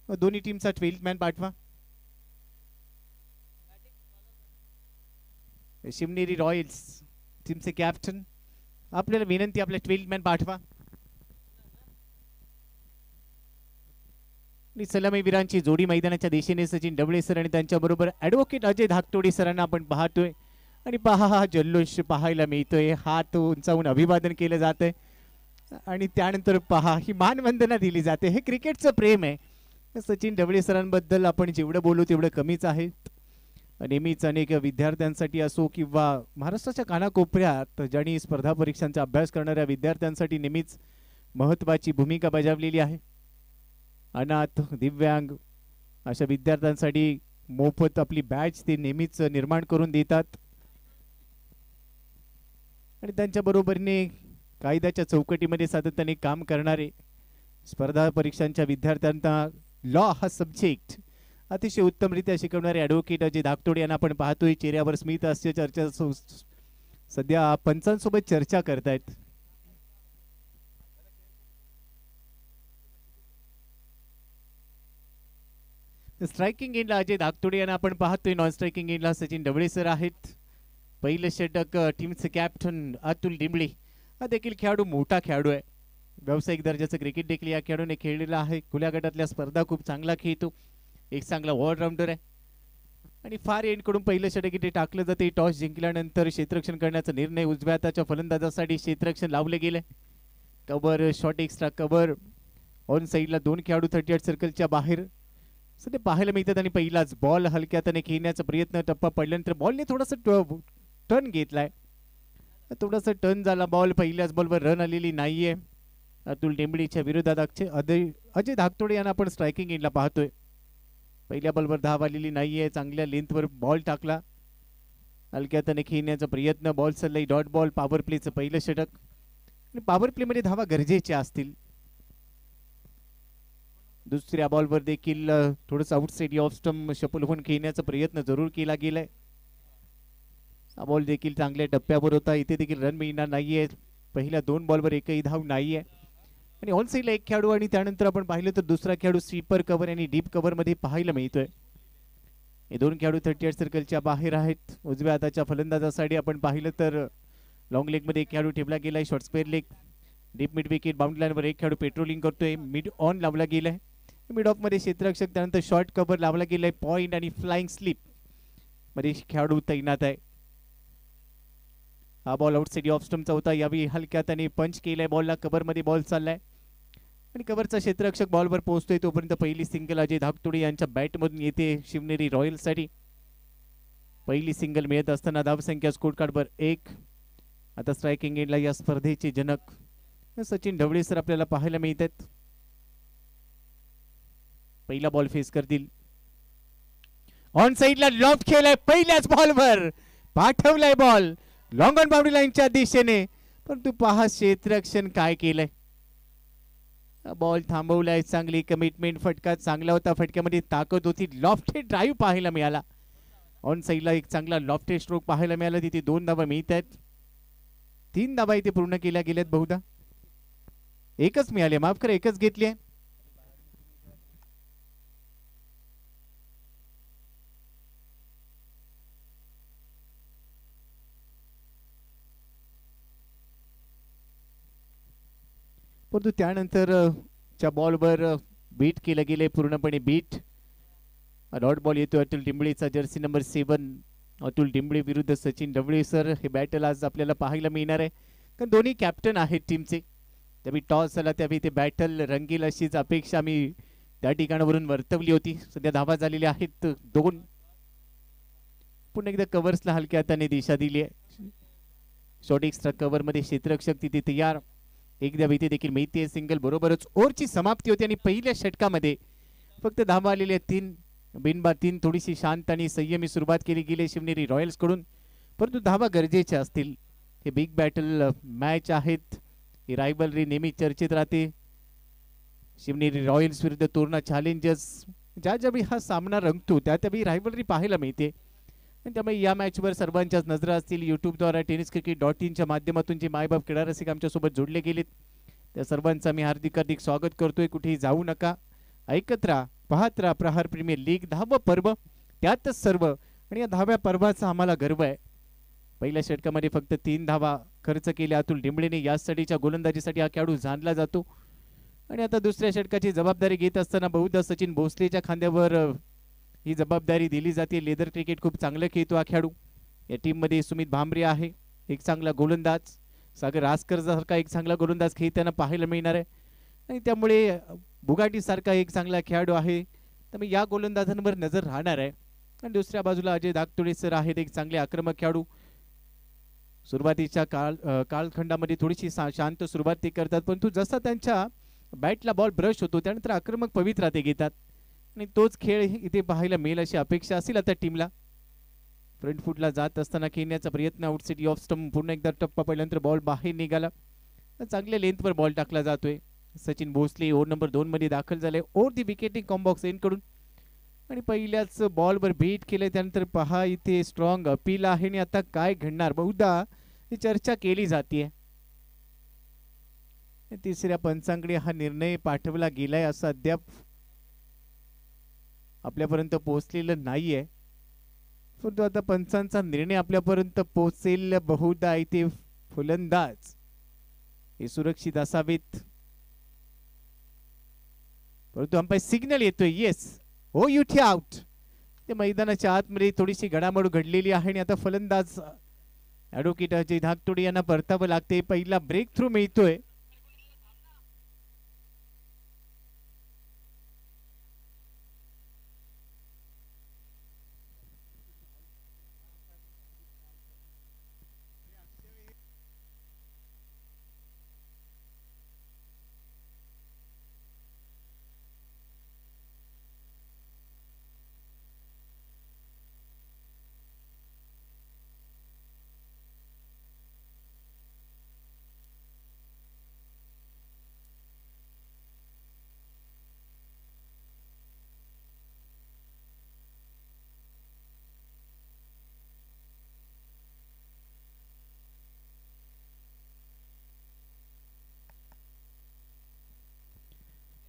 दोन्ही टीमचा 12th man पाठवा. शिवनेरी रॉयल्स टीमचे कॅप्टन, आपल्याला विनंती, आपल्या 12th मॅन पाठवा. आणि सलामी वीरांची जोडी मैदानाच्या दिशेने सचिन ढवळे सर आणि त्यांच्याबरोबर ॲडव्होकेट अजय धाकतोडे सरांना आपण पाहतोय. आणि पहा हा जल्लोष पाहायला मिळतोय, हात उंचावून अभिवादन केलं जातंय आणि त्यानंतर पहा ही मानवंदना दिली जाते. हे क्रिकेटचं प्रेम आहे. सचिन ढवळे सरांबद्दल आपण जेवढं बोलू तेवढं कमीच आहे. नेहमीच अनेक विद्यार्थ्यांसाठी असो किंवा महाराष्ट्राच्या कानाकोपऱ्यात ज्यांनी स्पर्धा परीक्षांचा अभ्यास करणाऱ्या विद्यार्थ्यांसाठी नेहमीच महत्त्वाची भूमिका बजावलेली आहे. अनाथ, दिव्यांग अशा विद्यार्थ्यांसाठी मोफत आपली बॅच ते नेहमीच निर्माण करून देतात. आणि त्यांच्या बरोबरीने कायद्याच्या चौकटीमध्ये सातत्याने काम करणारे स्पर्धा परीक्षांच्या विद्यार्थ्यांना लॉ हा सब्जेक्ट अतिशय उत्तमरित्या शिकवणारे ॲडव्होकेट अजय धाकतोडे यांना आपण पाहतोय. चेहऱ्यावर स्मित हास्य, चर्चा सध्या पंचांसोबत चर्चा करतायत. स्ट्रायकिंग एंडला अजय धाकतोडे यांना आपण पाहतोय. नॉन स्ट्रायकिंग एंडला सचिन ढवळे सर आहेत. पहिलं षटक टीमचे कॅप्टन अतुल डिंबळे हा देखील खेळाडू मोठा खेळाडू आहे. व्यावसायिक दर्जाचं क्रिकेट देखील या खेळाडूने खेळलेलं आहे. खुल्या गटातल्या स्पर्धा खूप चांगला खेळतो. एक चांगला ऑलराऊंडर आहे. आणि फार एंडकडून पहिलं षटक इथे टाकलं जाते. टॉस जिंकल्यानंतर क्षेत्ररक्षण करण्याचा निर्णय उजव्या हाताच्या फलंदाजासाठी क्षेत्ररक्षण लावले गेले. Cover, short extra cover, on साईडला दोन खेळाडू 38 सर्कलच्या बाहेर सध्या पाहायला मिळतात. आणि पहिलाच बॉल हलक्या हाताने खेळण्याचा प्रयत्न, टप्पा पडल्यानंतर बॉलने थोडासा टर्न घेतलाय. थोडासा टर्न झाला बॉल. पहिल्याच बॉलवर रन आलेली नाहीये. अतुल टेंबळीच्या विरोधात अजय धाकतोडे यांना आपण स्ट्रायकिंग एंडला पाहतोय. पहिल्या बॉलवर धाव आलेली नाहीये. चांगल्या लेंथवर बॉल टाकला. हलक्या हाताने खेळण्याचा प्रयत्न, बॉल सल्लाई डॉट बॉल. पॉवर प्लेचं पहिलं षटक. आणि पॉवर प्लेमध्ये धावा गरजेच्या असतील. दुसऱ्या बॉलवर देखील थोडंसं आउटसाइड ऑफ स्टंप शफल होऊन खेळण्याचा प्रयत्न जरूर केला गेलाय. हा बॉल देखील चांगल्या टप्प्यावर होता. इथे देखील रन मिळणार नाहीये. पहिल्या दोन बॉलवर एकही धाव नाहीये. आणि ऑन साईडला एक खेळाडू आणि त्यानंतर आपण पाहिलं तर दुसरा खेळाडू स्वीपर कव्हर आणि डीप कव्हर मध्ये पाहायला मिळतोय. हे दोन खेळाडू 38 सर्कलच्या बाहेर आहेत. उजव्या हाताच्या फलंदाजासाठी आपण पाहिलं तर लॉंग लेग मध्ये एक खेळाडू ठेवला गेलाय. Short square leg, deep mid wicket, boundary लाईनवर एक खेळाडू पेट्रोलिंग करतोय. मिड ऑन लावला गेलाय. मिड ऑफ मध्ये क्षेत्ररक्षक, त्यानंतर शॉर्ट कव्हर लावला गेलाय. पॉइंट आणि फ्लाइंग स्लिप मध्ये खेळाडू तैनात आहे. हा बॉल आउटसाइड ऑफ स्टंपचा होता. यावेळी हलक्या हाताने पंच केलाय बॉलला. कव्हर मध्ये बॉल चाललाय आणि कव्हरचा क्षेत्ररक्षक बॉलवर पोहोचतोय. तोपर्यंत पहिली सिंगल अजय धाकतोडे यांच्या बॅटमधून येते शिवनेरी रॉयल्ससाठी. पहिली सिंगल मिळत असताना धावसंख्या स्कोर कार्डवर 1. आता स्ट्रायकिंग एंडला या स्पर्धेचे जनक सचिन ढवळे सर आपल्याला पाहायला मिळतात. पहिला बॉल फेस करतील. ऑन साइडला लॉफ्ट केलाय. पहिल्याच बॉलवर पाठवलाय बॉल लॉंग ऑन बाउंड्री लाईनच्या दिशेने. परंतु पहा क्षेत्ररक्षण काय केलंय. बॉल थांबवलाय. चांगली कमिटमेंट. फटका चांगला होता. फटक्यामध्ये ताकद होती. लॉफ्टेड ड्राईव्ह पाहायला मिळाला. ऑन साइडला एक चांगला लॉफ्टेड स्ट्रोक पाहायला मिळाला. तिथे 2 धावा मिळत आहेत. 3 धावा इथे पूर्ण केल्या गेल्यात. बहुधा एकच मिळाले, माफ करा, एकच घेतली आहे. परंतु त्यानंतर च्या बॉलवर बीट केलं गेले. पूर्णपणे बीट. डॉट बॉल येतो अतुल डिंबळेचा, जर्सी नंबर 7. अतुल डिंबळे विरुद्ध सचिन ढवळे सर. हे बॅटल आज आपल्याला पाहायला मिळणार आहे. कारण दोन्ही कॅप्टन आहेत टीमचे. त्यावेळी टॉस झाला त्यावेळी ते बॅटल रंगील अशीच अपेक्षा आम्ही त्या ठिकाणावरून वर्तवली होती. सध्या धावा झालेल्या आहेत 2. पुन्हा एकदा कव्हर्सला हलक्या हाताने दिशा दिली आहे. शॉर्ट एक्स्ट्रा कव्हर मध्ये क्षेत्ररक्षक तिथे तयार. एकदा इथे देखील मिळते सिंगल. बरोबरच ओव्हरची समाप्ती होती आणि पहिल्या षटकामध्ये फक्त धावा आलेल्या 3. बिनबाद 3. थोडीशी शांत आणि संयमी सुरुवात केली गेली शिवनेरी रॉयल्स कडून. परंतु धावा गरजेच्या असतील. हे बिग बॅटल मॅच आहेत. ही रायव्हलरी नेहमी चर्चेत राहते. शिवनेरी रॉयल्स विरुद्ध तोरणा चॅलेंजर्स. ज्या ज्यावेळी हा सामना रंगतो त्या त्यावेळी रायव्हलरी पाहायला मिळते. त्यामुळे या मॅचवर सर्वांच्याच नजरा असतील. यूट्यूबद्वारे tenniscricket.in च्या माध्यमातून जे मायबाप क्रीडा रसिक आमच्यासोबत जोडले गेलेत त्या सर्वांचं मी हार्दिक स्वागत करतोय. कुठेही जाऊ नका, ऐकत राहा पाहत राहा प्रहार प्रीमियर लीग 10वं पर्व त्यातच सर्व आणि या 10व्या पर्वाचा आम्हाला गर्व आहे. पहिल्या षटकामध्ये फक्त 3 धावा खर्च केल्या अतुल डिंबळेने. यासाठीच्या गोलंदाजीसाठी हा खेळाडू जाणला जातो आणि आता दुसऱ्या षटकाची जबाबदारी घेत असताना बहुधा सचिन भोसलेच्या खांद्यावर ही जबाबदारी दिली जाते. लेदर क्रिकेट खूप चांगलं खेळतो हा खेळाडू. या टीममध्ये सुमित भामरे आहे एक चांगला गोलंदाज. सागर रासकर सारखा एक चांगला गोलंदाज खेळताना पाहायला मिळणार आहे आणि त्यामुळे बुगाटी सारखा एक चांगला खेळाडू आहे. त्यामुळे या गोलंदाजांवर नजर राहणार आहे. आणि दुसऱ्या बाजूला अजय दागतोडे सर आहेत एक चांगले आक्रमक खेळाडू. सुरुवातीच्या कालखंडामध्ये थोडीशी शांत सुरुवात ते करतात परंतु जसा त्यांच्या बॅटला बॉल ब्रश होतो त्यानंतर आक्रमक पवित्रा ते घेतात आणि तोच खेळ इथे पाहायला मिळेल अशी अपेक्षा असेल आता टीमला. फ्रंट फुटला जात असताना खेळण्याचा प्रयत्न आउटसाइड ऑफ स्टंप पुन्हा एकदा टप्पा पडल्यानंतर बॉल बाहेर निघाला. चांगल्या लेंथवर बॉल टाकला जातोय. सचिन भोसले ओव्हर नंबर 2 मध्ये दाखल झाले ओव्हर दी विकेटिंग कॉम्बॉक्स एंड कडून आणि पहिल्याच बॉलवर बीट केले. त्यानंतर पहा इथे स्ट्रॉंग अपील आहे आणि आता काय घडणार बहुधा ही चर्चा केली जाते. तिसऱ्या पंचांकडे हा निर्णय पाठवला गेलाय असं अद्याप आपल्यापर्यंत पोहोचलेलं नाहीये परंतु आता पंचांचा निर्णय आपल्यापर्यंत पोहोचेल. बहुधा इथे फलंदाज हे सुरक्षित असावेत परंतु अंपायर सिग्नल येतोय येस हो युटी आउट. ते मैदानाच्या आतमध्ये थोडीशी घडामोड घडलेली आहे आणि आता फलंदाज ॲडव्होकेट अजय धाकतोडे यांना परतावं लागते. पहिला ब्रेक थ्रू मिळतोय.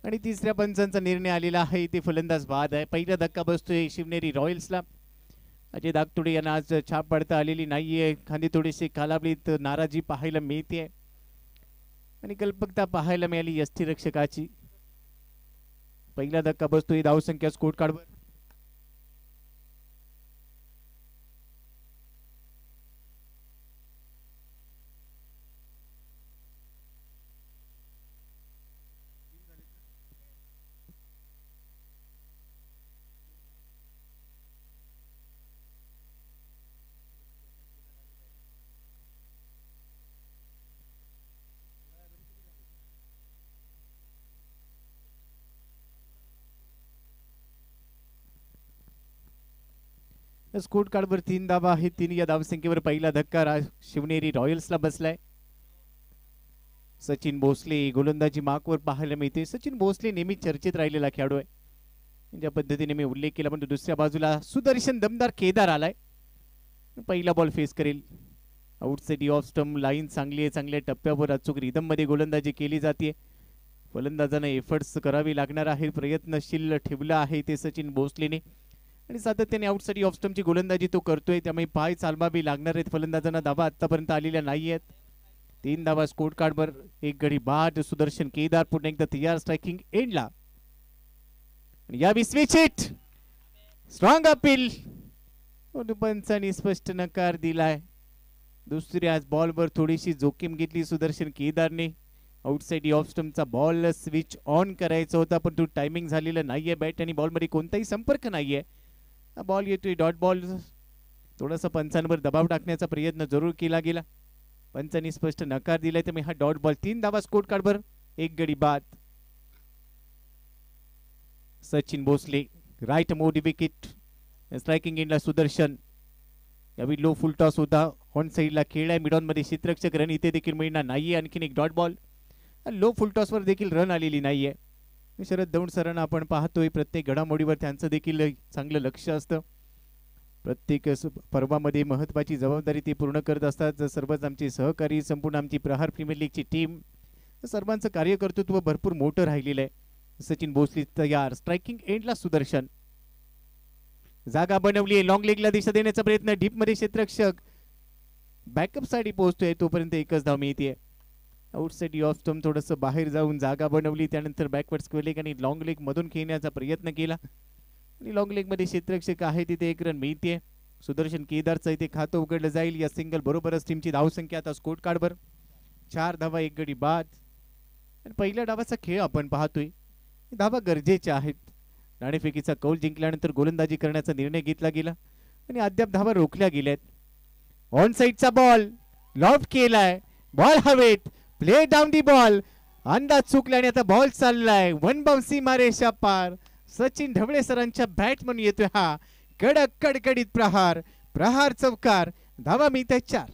आणि तिसऱ्या पंचांचा निर्णय आलेला आहे. इथे फलंदाज बाद आहे. पहिला धक्का बसतोय शिवनेरी रॉयल्सला. अजय दागतोडे यांना आज छाप पडता आलेली नाहीये. खांदे थोडेसे खालावलीत नाराजी पाहायला मिळते आणि कल्पकता पाहायला मिळाली यष्टीरक्षकाची. पहिला धक्का बसतोय धावसंख्या स्कोर कार्डवर. स्कोर कार्डवर 3 धावा आहेत. 3 या धावसंख्येवर पहिला धक्का शिवनेरी रॉयल्सला बसलाय. सचिन भोसले गोलंदाजी मार्कवर पाहायला मिळते. सचिन भोसले नेहमी चर्चेत राहिलेला खेळाडू आहे ज्या पद्धतीने मी उल्लेख केला पण दुसऱ्या बाजूला सुदर्शन दमदार केदार आलाय. पहिला बॉल फेस करेल. आउटसाइड ऑफ स्टंप लाईन चांगली आहे. चांगल्या टप्प्यावर अचूक रिदम मध्ये गोलंदाजी केली जाते. फलंदाजांना एफर्ट्स करावी लागणार आहे. प्रयत्नशील ठेवला आहे ते सचिन भोसलेने आणि सातत्याने आउटसाइड ऑफ स्टंपची गोलंदाजी तो करतोय त्यामुळे पाय चालवावी लागणार आहेत. फलंदाजांना धावा आतापर्यंत आलेल्या नाही आहेत. 3 धावा स्कोर कार्डवर. एक गडी बाद. सुदर्शन केदार पुन्हा एकदा तयार स्ट्रायकिंग एंडला. या विस्विचित स्ट्रॉंग अपील पंचांनी स्पष्ट नकार दिलाय. दुसऱ्याच बॉलवर थोडीशी जोखीम घेतली सुदर्शन केदारने. आउटसाइड ऑफ स्टंपचा बॉल स्विच ऑन करायचा होता पण तो टायमिंग झालेला नाहीये. बॅट आणि बॉल मध्ये कोणताही संपर्क नाहीये. बॉल येतोय डॉट बॉल. थोडासा पंचांवर दबाव टाकण्याचा प्रयत्न जरूर केला गेला. पंचांनी स्पष्ट नकार दिलाय त्यामुळे हा डॉट बॉल. 3 धावा स्कोर कार्डवर. एक गडी बाद. सचिन भोसले राईट मोडी विकेट. स्ट्रायकिंग एंडला सुदर्शन. यावेळी लो फुल टॉस होता. ऑन साईडला खेळलाय. मिडॉन मध्ये क्षेत्ररक्षक रन इथे देखील मिळणार नाहीये. आणखीन एक डॉट बॉल. लो फुल टॉसवर देखील रन आलेली नाहीये. शरद दौंड सरांना आपण पाहतोय प्रत्येक घडामोडीवर त्यांचं देखील चांगलं लक्ष असतं. प्रत्येक पर्वामध्ये महत्त्वाची जबाबदारी ते पूर्ण करत असतात. सर्वच आमचे सहकारी संपूर्ण आमची प्रहार प्रीमियर लीगची टीम सर्वांचं कार्यकर्तृत्व भरपूर मोठं राहिलेलं आहे. सचिन भोसले तयार. स्ट्रायकिंग एंडला सुदर्शन. जागा बनवली, लॉंग लेगला दिशा देण्याचा प्रयत्न, डीप मध्ये क्षेत्ररक्षक बॅकअप साठी पोहोचतोय, तोपर्यंत एकच धाव मिळते. आउटसाइड ऑफ स्टंप थोडस बाहेर जाऊन जागा बनवली, त्यानंतर बॅकवर्ड स्क्वेअर लेग आणि लॉंग लेग मधून खेळण्याचा प्रयत्न केला आणि लॉंग लेग मध्ये क्षेत्ररक्षक आहे तिथे एक रन मिळते. सुदर्शन केदारचं इथे खातं उघडलं जाईल. या सिंगल बरोबरच टीमची धावसंख्या आता स्कोर कार्डवर 4 धावा 1 गडी बाद. आणि पहिल्या डावाचा खेळ आपण पाहतोय, धावा गरजेच्या आहेत. नाणेफेकीचा कौल जिंकल्यानंतर गोलंदाजी करण्याचा निर्णय घेतला गेला आणि अद्याप धावा रोखल्या गेल्यात. ऑन साइडचा बॉल लॉफ्ट केलाय, बॉल हवेत, प्ले डाऊन दी बॉल, अंदाज चुकल्याने आता बॉल चाललाय वन बाउन्सी मारेशा पार. सचिन ढवळे सरांच्या बॅट म्हणून येतोय हा कडक कडकडीत प्रहार. प्रहार चौकार, धावा मिळते 4.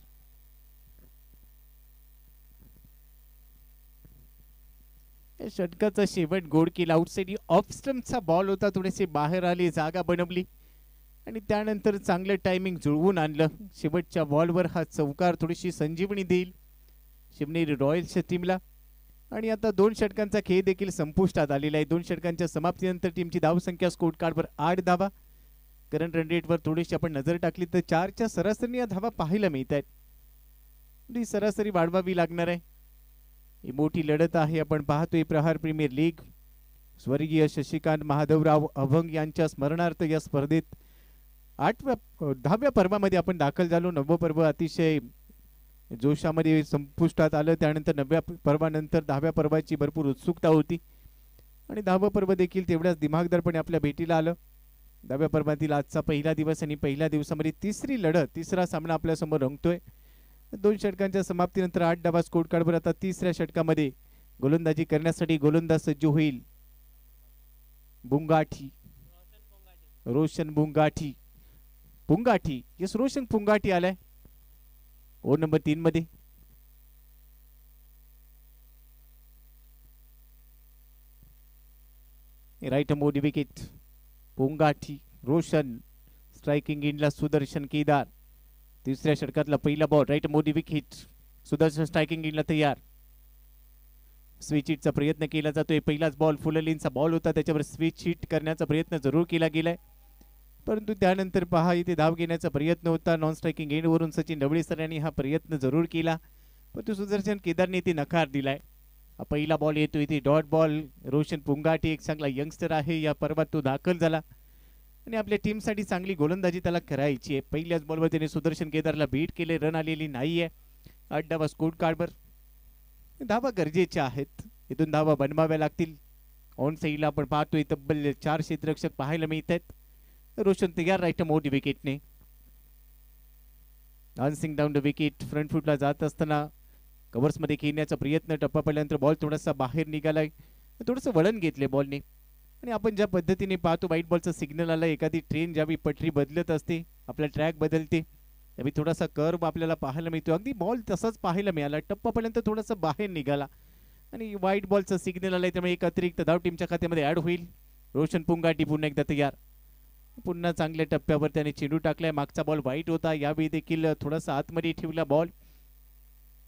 षटकाचा शेवट गोड केला. आउटसाइड ऑफ स्टंपचा बॉल होता, थोडेसे बाहेर आले, जागा बनवली आणि त्यानंतर चांगलं टायमिंग जुळवून आणलं. शेवटच्या बॉलवर हा चौकार थोडीशी संजीवनी देईल शिवनेरी रॉयल्सच्या टीमला. आणि आता 2 षटकांचा खेळ देखील संपुष्टात आलेला आहे. 2 षटकांच्या समाप्तीनंतर टीमची धावसंख्या स्कोर कार्डवर 8 धावा. करंट रन रेटवर थोडीशी आपण नजर टाकली तर 4च्या सरासरी या धावा पाहायला मिळत आहेत. सरासरी वाढवावी लागणार आहे. ही मोठी लढत आहे. आपण पाहतोय प्रहार प्रीमियर लीग. स्वर्गीय शशिकांत महादेवराव अभंग यांच्या स्मरणार्थ या स्पर्धेत 10व्या पर्वामध्ये आपण दाखल झालो. 9वं पर्व अतिशय जोशामध्ये संपुष्टात आलं. त्यानंतर 9व्या पर्वानंतर 10व्या पर्वाची भरपूर उत्सुकता होती आणि 10वं पर्व देखील तेवढ्याच दिमागदारपणे आपल्या भेटीला आलं. 10व्या पर्वातील आजचा पहिला दिवस आणि पहिल्या दिवसामध्ये तिसरी लढत, तिसरा सामना आपल्या समोर रंगतोय. 2 षटकांच्या समाप्तीनंतर 8 धावा स्कोर कार्डवर. आता तिसऱ्या षटकामध्ये गोलंदाजी करण्यासाठी गोलंदाज सज्ज होईल बुंगाठी, रोशन बुंगाठी. पुंगाठी, यस रोशन पुंगाठी आलाय ओव्हर नंबर 3 मध्ये. राईट मोडी विकेट. पुंगाठी, रोशन. स्ट्रायकिंग एंडला सुदर्शन केदार. तिसऱ्या षटकातला पहिला बॉल, राईट मोडी विकेट. सुदर्शन स्ट्रायकिंग एंडला तयार. स्विच हिटचा प्रयत्न केला जातोय. पहिलाच बॉल फुल लेनचा बॉल होता, त्याच्यावर स्विच हिट करण्याचा प्रयत्न जरूर केला गेलाय, परंतु त्यानंतर पहा इथे धाव घेण्याचा प्रयत्न होता. नॉन स्ट्रायकिंग एंड वरून सचिन ढवळे सरांनी हा प्रयत्न जरूर केला, परंतु सुदर्शन केदारने ते नकार दिलाय. हा पहिला बॉल येतो इथे डॉट बॉल. रोशन पुंगाटी एक चांगला यंगस्टर आहे, या पर्वात तो दाखल झाला आणि आपल्या टीमसाठी चांगली गोलंदाजी त्याला करायची आहे. पहिल्याच बॉलवर त्याने सुदर्शन केदारला बीट केले, रन आलेली नाहीये. 8 धावा स्कोर कार्डवर. धावा गरजेच्या आहेत, इथून धावा बनवाव्या लागतील. ऑन साईडला आपण पाहतोय तब्बल 4 क्षेत्ररक्षक पाहायला मिळत आहेत. रोशन तयार, राईट मोठी विकेटने. Dancing down the wicket. Front फुटला जात असताना कव्हर्स मध्ये खेळण्याचा प्रयत्न, टप्पा पडल्यानंतर बॉल थोडासा बाहेर निघालाय, थोडंसं वळण घेतले बॉलने. आणि आपण ज्या पद्धतीने पाहतो व्हाईट बॉलचा सिग्नल आला, एखादी ट्रेन ज्यावेळी पटरी बदलत असते, आपला ट्रॅक बदलते, त्यावेळी थोडासा कर्व आपल्याला पाहायला मिळतो. अगदी बॉल तसाच पाहायला मिळाला, टप्पा पडल्यानंतर थोडासा बाहेर निघाला आणि व्हाईट बॉलचा सिग्नल आलाय, त्यामुळे एक अतिरिक्त धाव टीमच्या खात्यामध्ये ऍड होईल. रोशन पुंगाटी पुन्हा एकदा तयार. पुन्हा चांगल्या टप्प्यावर त्याने चेंडू टाकलाय. मागचा बॉल वाईट होता, यावेळी देखील थोडासा आतमध्ये ठेवला बॉल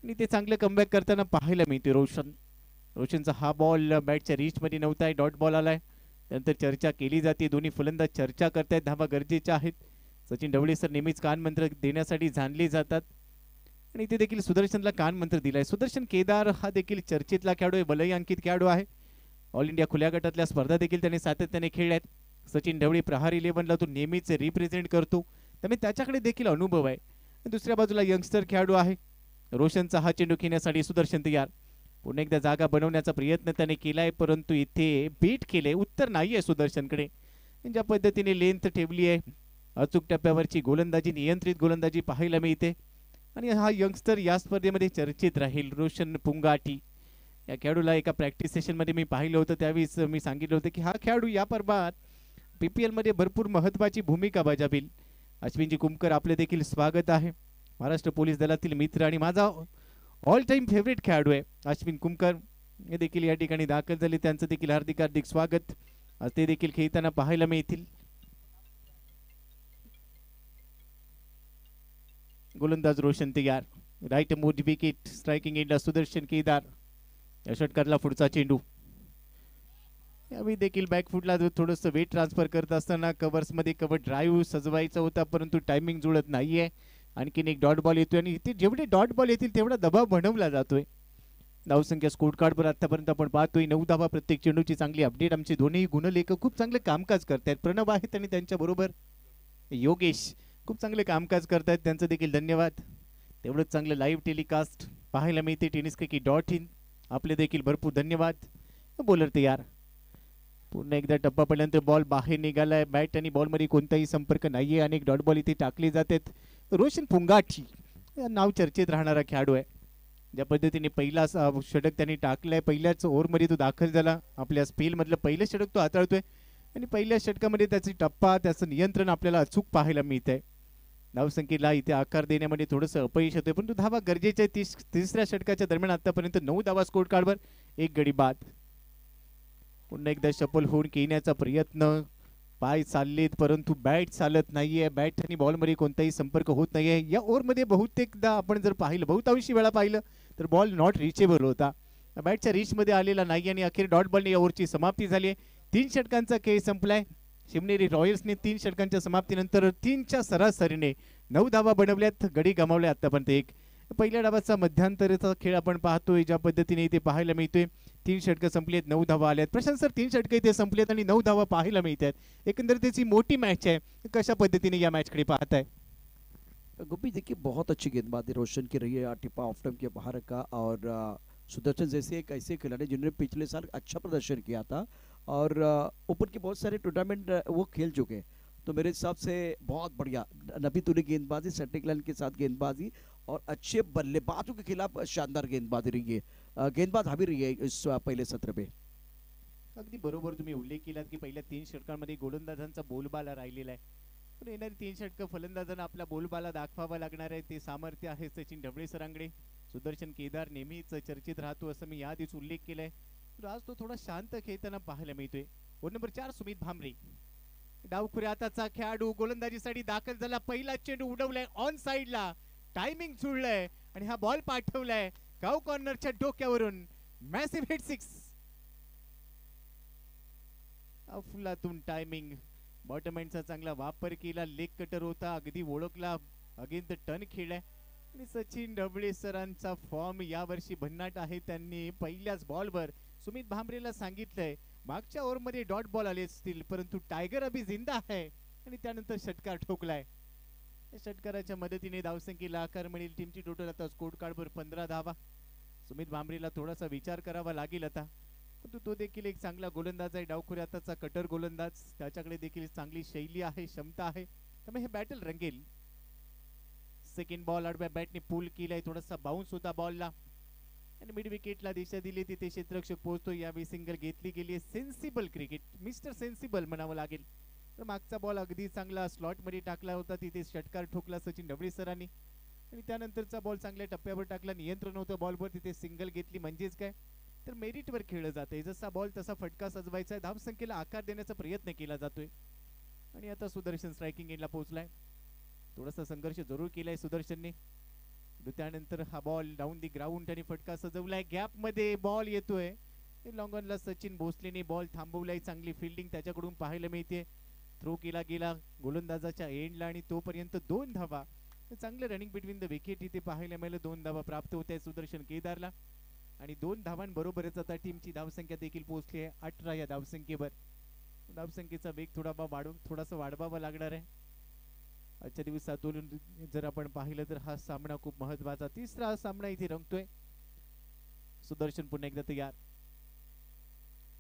आणि ते चांगलं कमबॅक करताना पाहायला मिळते. रोशनचा हा बॉल बॅटच्या रीच मध्ये नव्हता, डॉट बॉल आलाय. त्यानंतर चर्चा केली जाते, दोन्ही फलंदाज चर्चा करतायत, धावा गरजेच्या आहेत. सचिन ढवळे सर नेहमीच कानमंत्र देण्यासाठी जाणले जातात आणि इथे देखील सुदर्शनला कानमंत्र दिलाय. सुदर्शन केदार हा देखील चर्चेतला खेळाडू आहे, वलयांकित खेळाडू आहे. ऑल इंडिया खुल्या गटातल्या स्पर्धा देखील त्याने सातत्याने खेळल्यात. सचिन ढवळे प्रहार 11ला तो नेहमीच रिप्रेझेंट करतो, त्यामुळे त्याच्याकडे देखील अनुभव आहे. दुसऱ्या बाजूला यंगस्टर खेळाडू आहे. रोशनचा हा चेंडू खेळण्यासाठी सुदर्शन तयार. पुन्हा एकदा जागा बनवण्याचा प्रयत्न त्याने केलाय, परंतु इथे बीट केले, उत्तर नाहीये सुदर्शनकडे. ज्या पद्धतीने लेंथ ठेवली आहे, अचूक टप्प्यावरची गोलंदाजी, नियंत्रित गोलंदाजी पाहायला मिळते आणि हा यंगस्टर या स्पर्धेमध्ये चर्चेत राहील. रोशन पुंगाटी या खेळाडूला एका प्रॅक्टिस सेशन मध्ये मी पाहिलं होतं, त्यावेळेस मी सांगितलं होतं की हा खेळाडू या पर्वात PPL मध्ये भरपूर महत्वाची भूमिका बजावेल. अश्विनजी कुमकर आपले देखील स्वागत आहे. महाराष्ट्र पोलीस दलातील मित्र आणि माझा ऑल टाइम फेवरेट खेळाडू आहे अश्विन कुमकर, हे देखील या ठिकाणी दाखल झाले, त्यांचं देखील हार्दिक हार्दिक स्वागत. आज ते देखील खेळताना पाहायला मिळतील. गोलंदाज रोशन तयार, राईट मोड विकेट. स्ट्रायकिंग एंडला सुदर्शन केदार. या षटकातला पुढचा चेंडू यावेळी देखील बॅकफुटला थोडंसं वेट ट्रान्सफर करत असताना कव्हर्समध्ये कव्हर ड्राईव्ह सजवायचा होता, परंतु टायमिंग जुळत नाहीये. आणखीन एक डॉट बॉल येतोय आणि इथे जेवढे डॉट बॉल येतील तेवढा दबाव बनवला जातोय. धावसंख्या स्कोर कार्डवर आतापर्यंत आपण पाहतोय 9 धावा प्रत्येक चेंडूची चांगली अपडेट. आमचे दोन्ही गुणलेखक खूप चांगले कामकाज करतायत. प्रणव आहेत आणि त्यांच्या बरोबर योगेश खूप चांगले कामकाज करतायत, त्यांचं देखील धन्यवाद. तेवढंच चांगलं लाईव्ह टेलिकास्ट पाहायला मिळते tenniscricket.in. आपले देखील भरपूर धन्यवाद. बॉलर तयार. पुन्हा एकदा टप्पा पडल्यानंतर बॉल बाहेर निघालाय. बॅट आणि बॉलमध्ये कोणताही संपर्क नाहीये. अनेक डॉट बॉल इथे टाकले जातात. रोशन पुंगाठी नाव चर्चेत राहणारा खेळाडू आहे. ज्या पद्धतीने पहिला षटक त्यांनी टाकलाय, पहिल्याच ओव्हरमध्ये तो दाखल झाला. आपल्या स्पेलमधलं पहिलं षटक तो हाताळतोय आणि पहिल्या षटकामध्ये त्याची टप्पा, त्याचं नियंत्रण आपल्याला अचूक पाहायला मिळत आहे. धावसंख्येला इथे आकार देण्यामध्ये थोडंसं अपयश होतंय, परंतु धावा गरजेचे आहे. तिसऱ्या षटकाच्या दरम्यान आतापर्यंत 9 धावा स्कोर कार्डवर, 1 गडी बाद. पुन्हा एकदा शफल होऊन खेळण्याचा प्रयत्न. पाय चाललेत परंतु बॅट चालत नाहीये. बॅट आणि बॉलमध्ये कोणताही संपर्क होत नाहीये. या ओव्हरमध्ये बहुतेकदा आपण जर पाहिलं, बहुतांशी वेळा पाहिलं तर बॉल नॉट रिचेबल होता, बॅटच्या रीचमध्ये आलेला नाही आणि अखेर डॉट बॉलने या ओव्हरची समाप्ती झाली आहे. 3 षटकांचा खेळ संपलाय. शिवनेरी रॉयल्सने 3 षटकांच्या समाप्तीनंतर 3च्या सरासरीने 9 धावा बनवल्यात, गडी गमावले आतापर्यंत 1. पहिल्या डावाचा मध्यांतराचा खेळ आपण पाहतोय, ज्या पद्धतीने इथे पाहायला मिळतोय. 3 षटकं संपलीत, 9 धावा आल्यात. प्रशांत सर, 3 षटकं इथे संपलेत आणि 9 धावा पाहायला मिळतात. एकंदर त्याची मोठी मॅच आहे. कशा पद्धतीने या मॅचकडे पाहताय? गोपी देखिए बहुत अच्छी गेंदबाजी रोशन की रही है टिप्पा ऑफ टाइम के बाहर का, और सुदर्शन जैसे एक ऐसे खिलाड़ी जिन्होंने पिछले साल अच्छा प्रदर्शन किया था और ऊपर के बहुत सारे टूर्नामेंट वो खेल चुके हैं, तो मेरे हिसाब से बहुत बढ़िया नबी तुली गेंदबाजी, सेटिंग लाइन के साथ गेंदबाजी और अच्छे बल्लेबाजों के खिलाफ शानदार गेंदबाजी रही है, गेंदबाज हावी रही है इस पहले सत्र पे. अगदी बरोबर तुम्ही उल्लेख केलात की पहिल्या 3 षटकांमध्ये गोलंदाजांचा बोलबाला राहिलेला आहे, पण येणारी 3 षटकं फलंदाजांना आपला बोलबाला दाखवावा लागणार आहे. ते सामर्थ्य आहे सचिन ढवळे सरांकडे. सुदर्शन केदार नेहमीच चर्चेत राहतो असं मी याआधीच उल्लेख केलाय, तर आज तो थोडा शांत खेळताना पाहायला मिळतोय. ओव्हर नंबर 4 सुमित भामरे, डावखुऱ्या हाताचा खेळाडू गोलंदाजीसाठी दाखल झाला. पहिला चेंडू उडवलाय ऑन साइडला, टायमिंग जुळलंय आणि हा बॉल पाठवलाय गाव कॉर्नरच्या डोक्यावरून. Massive hit 6. फुलातून टायमिंग, बॉटम एंडचा चांगला वापर केला. लेग कटर होता, अगदी ओळखला, अगेन द टर्न खेळलाय आणि सचिन ढवळे सरांचा फॉर्म यावर्षी भन्नाट आहे. त्यांनी पहिल्याच बॉलवर सुमित भामरेला सांगितलंय, मागच्या ओव्हरमध्ये डॉट बॉल आले असतील परंतु टायगर अभी जिंदा आहे, आणि त्यानंतर षटकार ठोकलाय. षटकाराच्या मदतीने धावसंख्येला आकार मिळेल. टीमची टोटल आता स्कोर कार्डवर 15 धावा. सुमित भामरेला थोडासा विचार करावा लागेल आता, परंतु तो देखील एक चांगला गोलंदाज आहे. डावखुऱ्या हाताचा कटर गोलंदाज, त्याच्याकडे देखील चांगली शैली आहे, क्षमता आहे, त्यामुळे हे बॅटल रंगेल. सेकंड बॉल आडव्या बॅटने पुल केलाय, थोडासा बाउन्स होता बॉलला आणि मिड विकेटला दिशा दिली. तिथे क्षेत्ररक्षक पोहोचतो. यावेळी सिंगल घेतली गेली. सेन्सिबल क्रिकेट, मिस्टर सेन्सिबल म्हणावं लागेल. तर मागचा बॉल अगदी चांगला स्लॉट मध्ये टाकला होता, तिथे षटकार ठोकला सचिन ढवळे सरांनी आणि त्यानंतरचा बॉल चांगल्या टप्प्यावर टाकला. नियंत्रण होतं बॉलवर, तिथे सिंगल घेतली. म्हणजेच काय तर मेरिटवर खेळलं जाते. जसा बॉल तसा फटका सजवायचा. धावसंख्येला आकार देण्याचा प्रयत्न केला जातोय आणि आता सुदर्शन स्ट्रायकिंग एंडला पोहोचलाय. थोडासा संघर्ष जरूर केलाय सुदर्शनने. त्यानंतर हा बॉल डाऊन दी ग्राउंड आणि फटका सजवलाय. गॅप मध्ये बॉल येतोय. लॉंग ऑनला सचिन भोसलेने बॉल थांबवलाय. चांगली फिल्डिंग त्याच्याकडून पाहायला मिळते. थ्रो केला गेला गोलंदाजाच्या एंडला आणि तोपर्यंत 2 धावा. चांगलं रनिंग बिटवीन द विकेट इथे पाहायला मिळालं. 2 धावा प्राप्त होत आहे सुदर्शन केदारला आणि 2 धावांबरोबरच आता टीमची धावसंख्या देखील पोहोचली आहे 18 या धावसंख्येवर. धावसंख्येचा वेग थोडासा वाढवावा लागणार आहे आजच्या दिवसातून. जर आपण पाहिलं तर हा सामना खूप महत्वाचा, तिसरा सामना इथे रंगतोय. सुदर्शन पुन्हा एकदा तयार.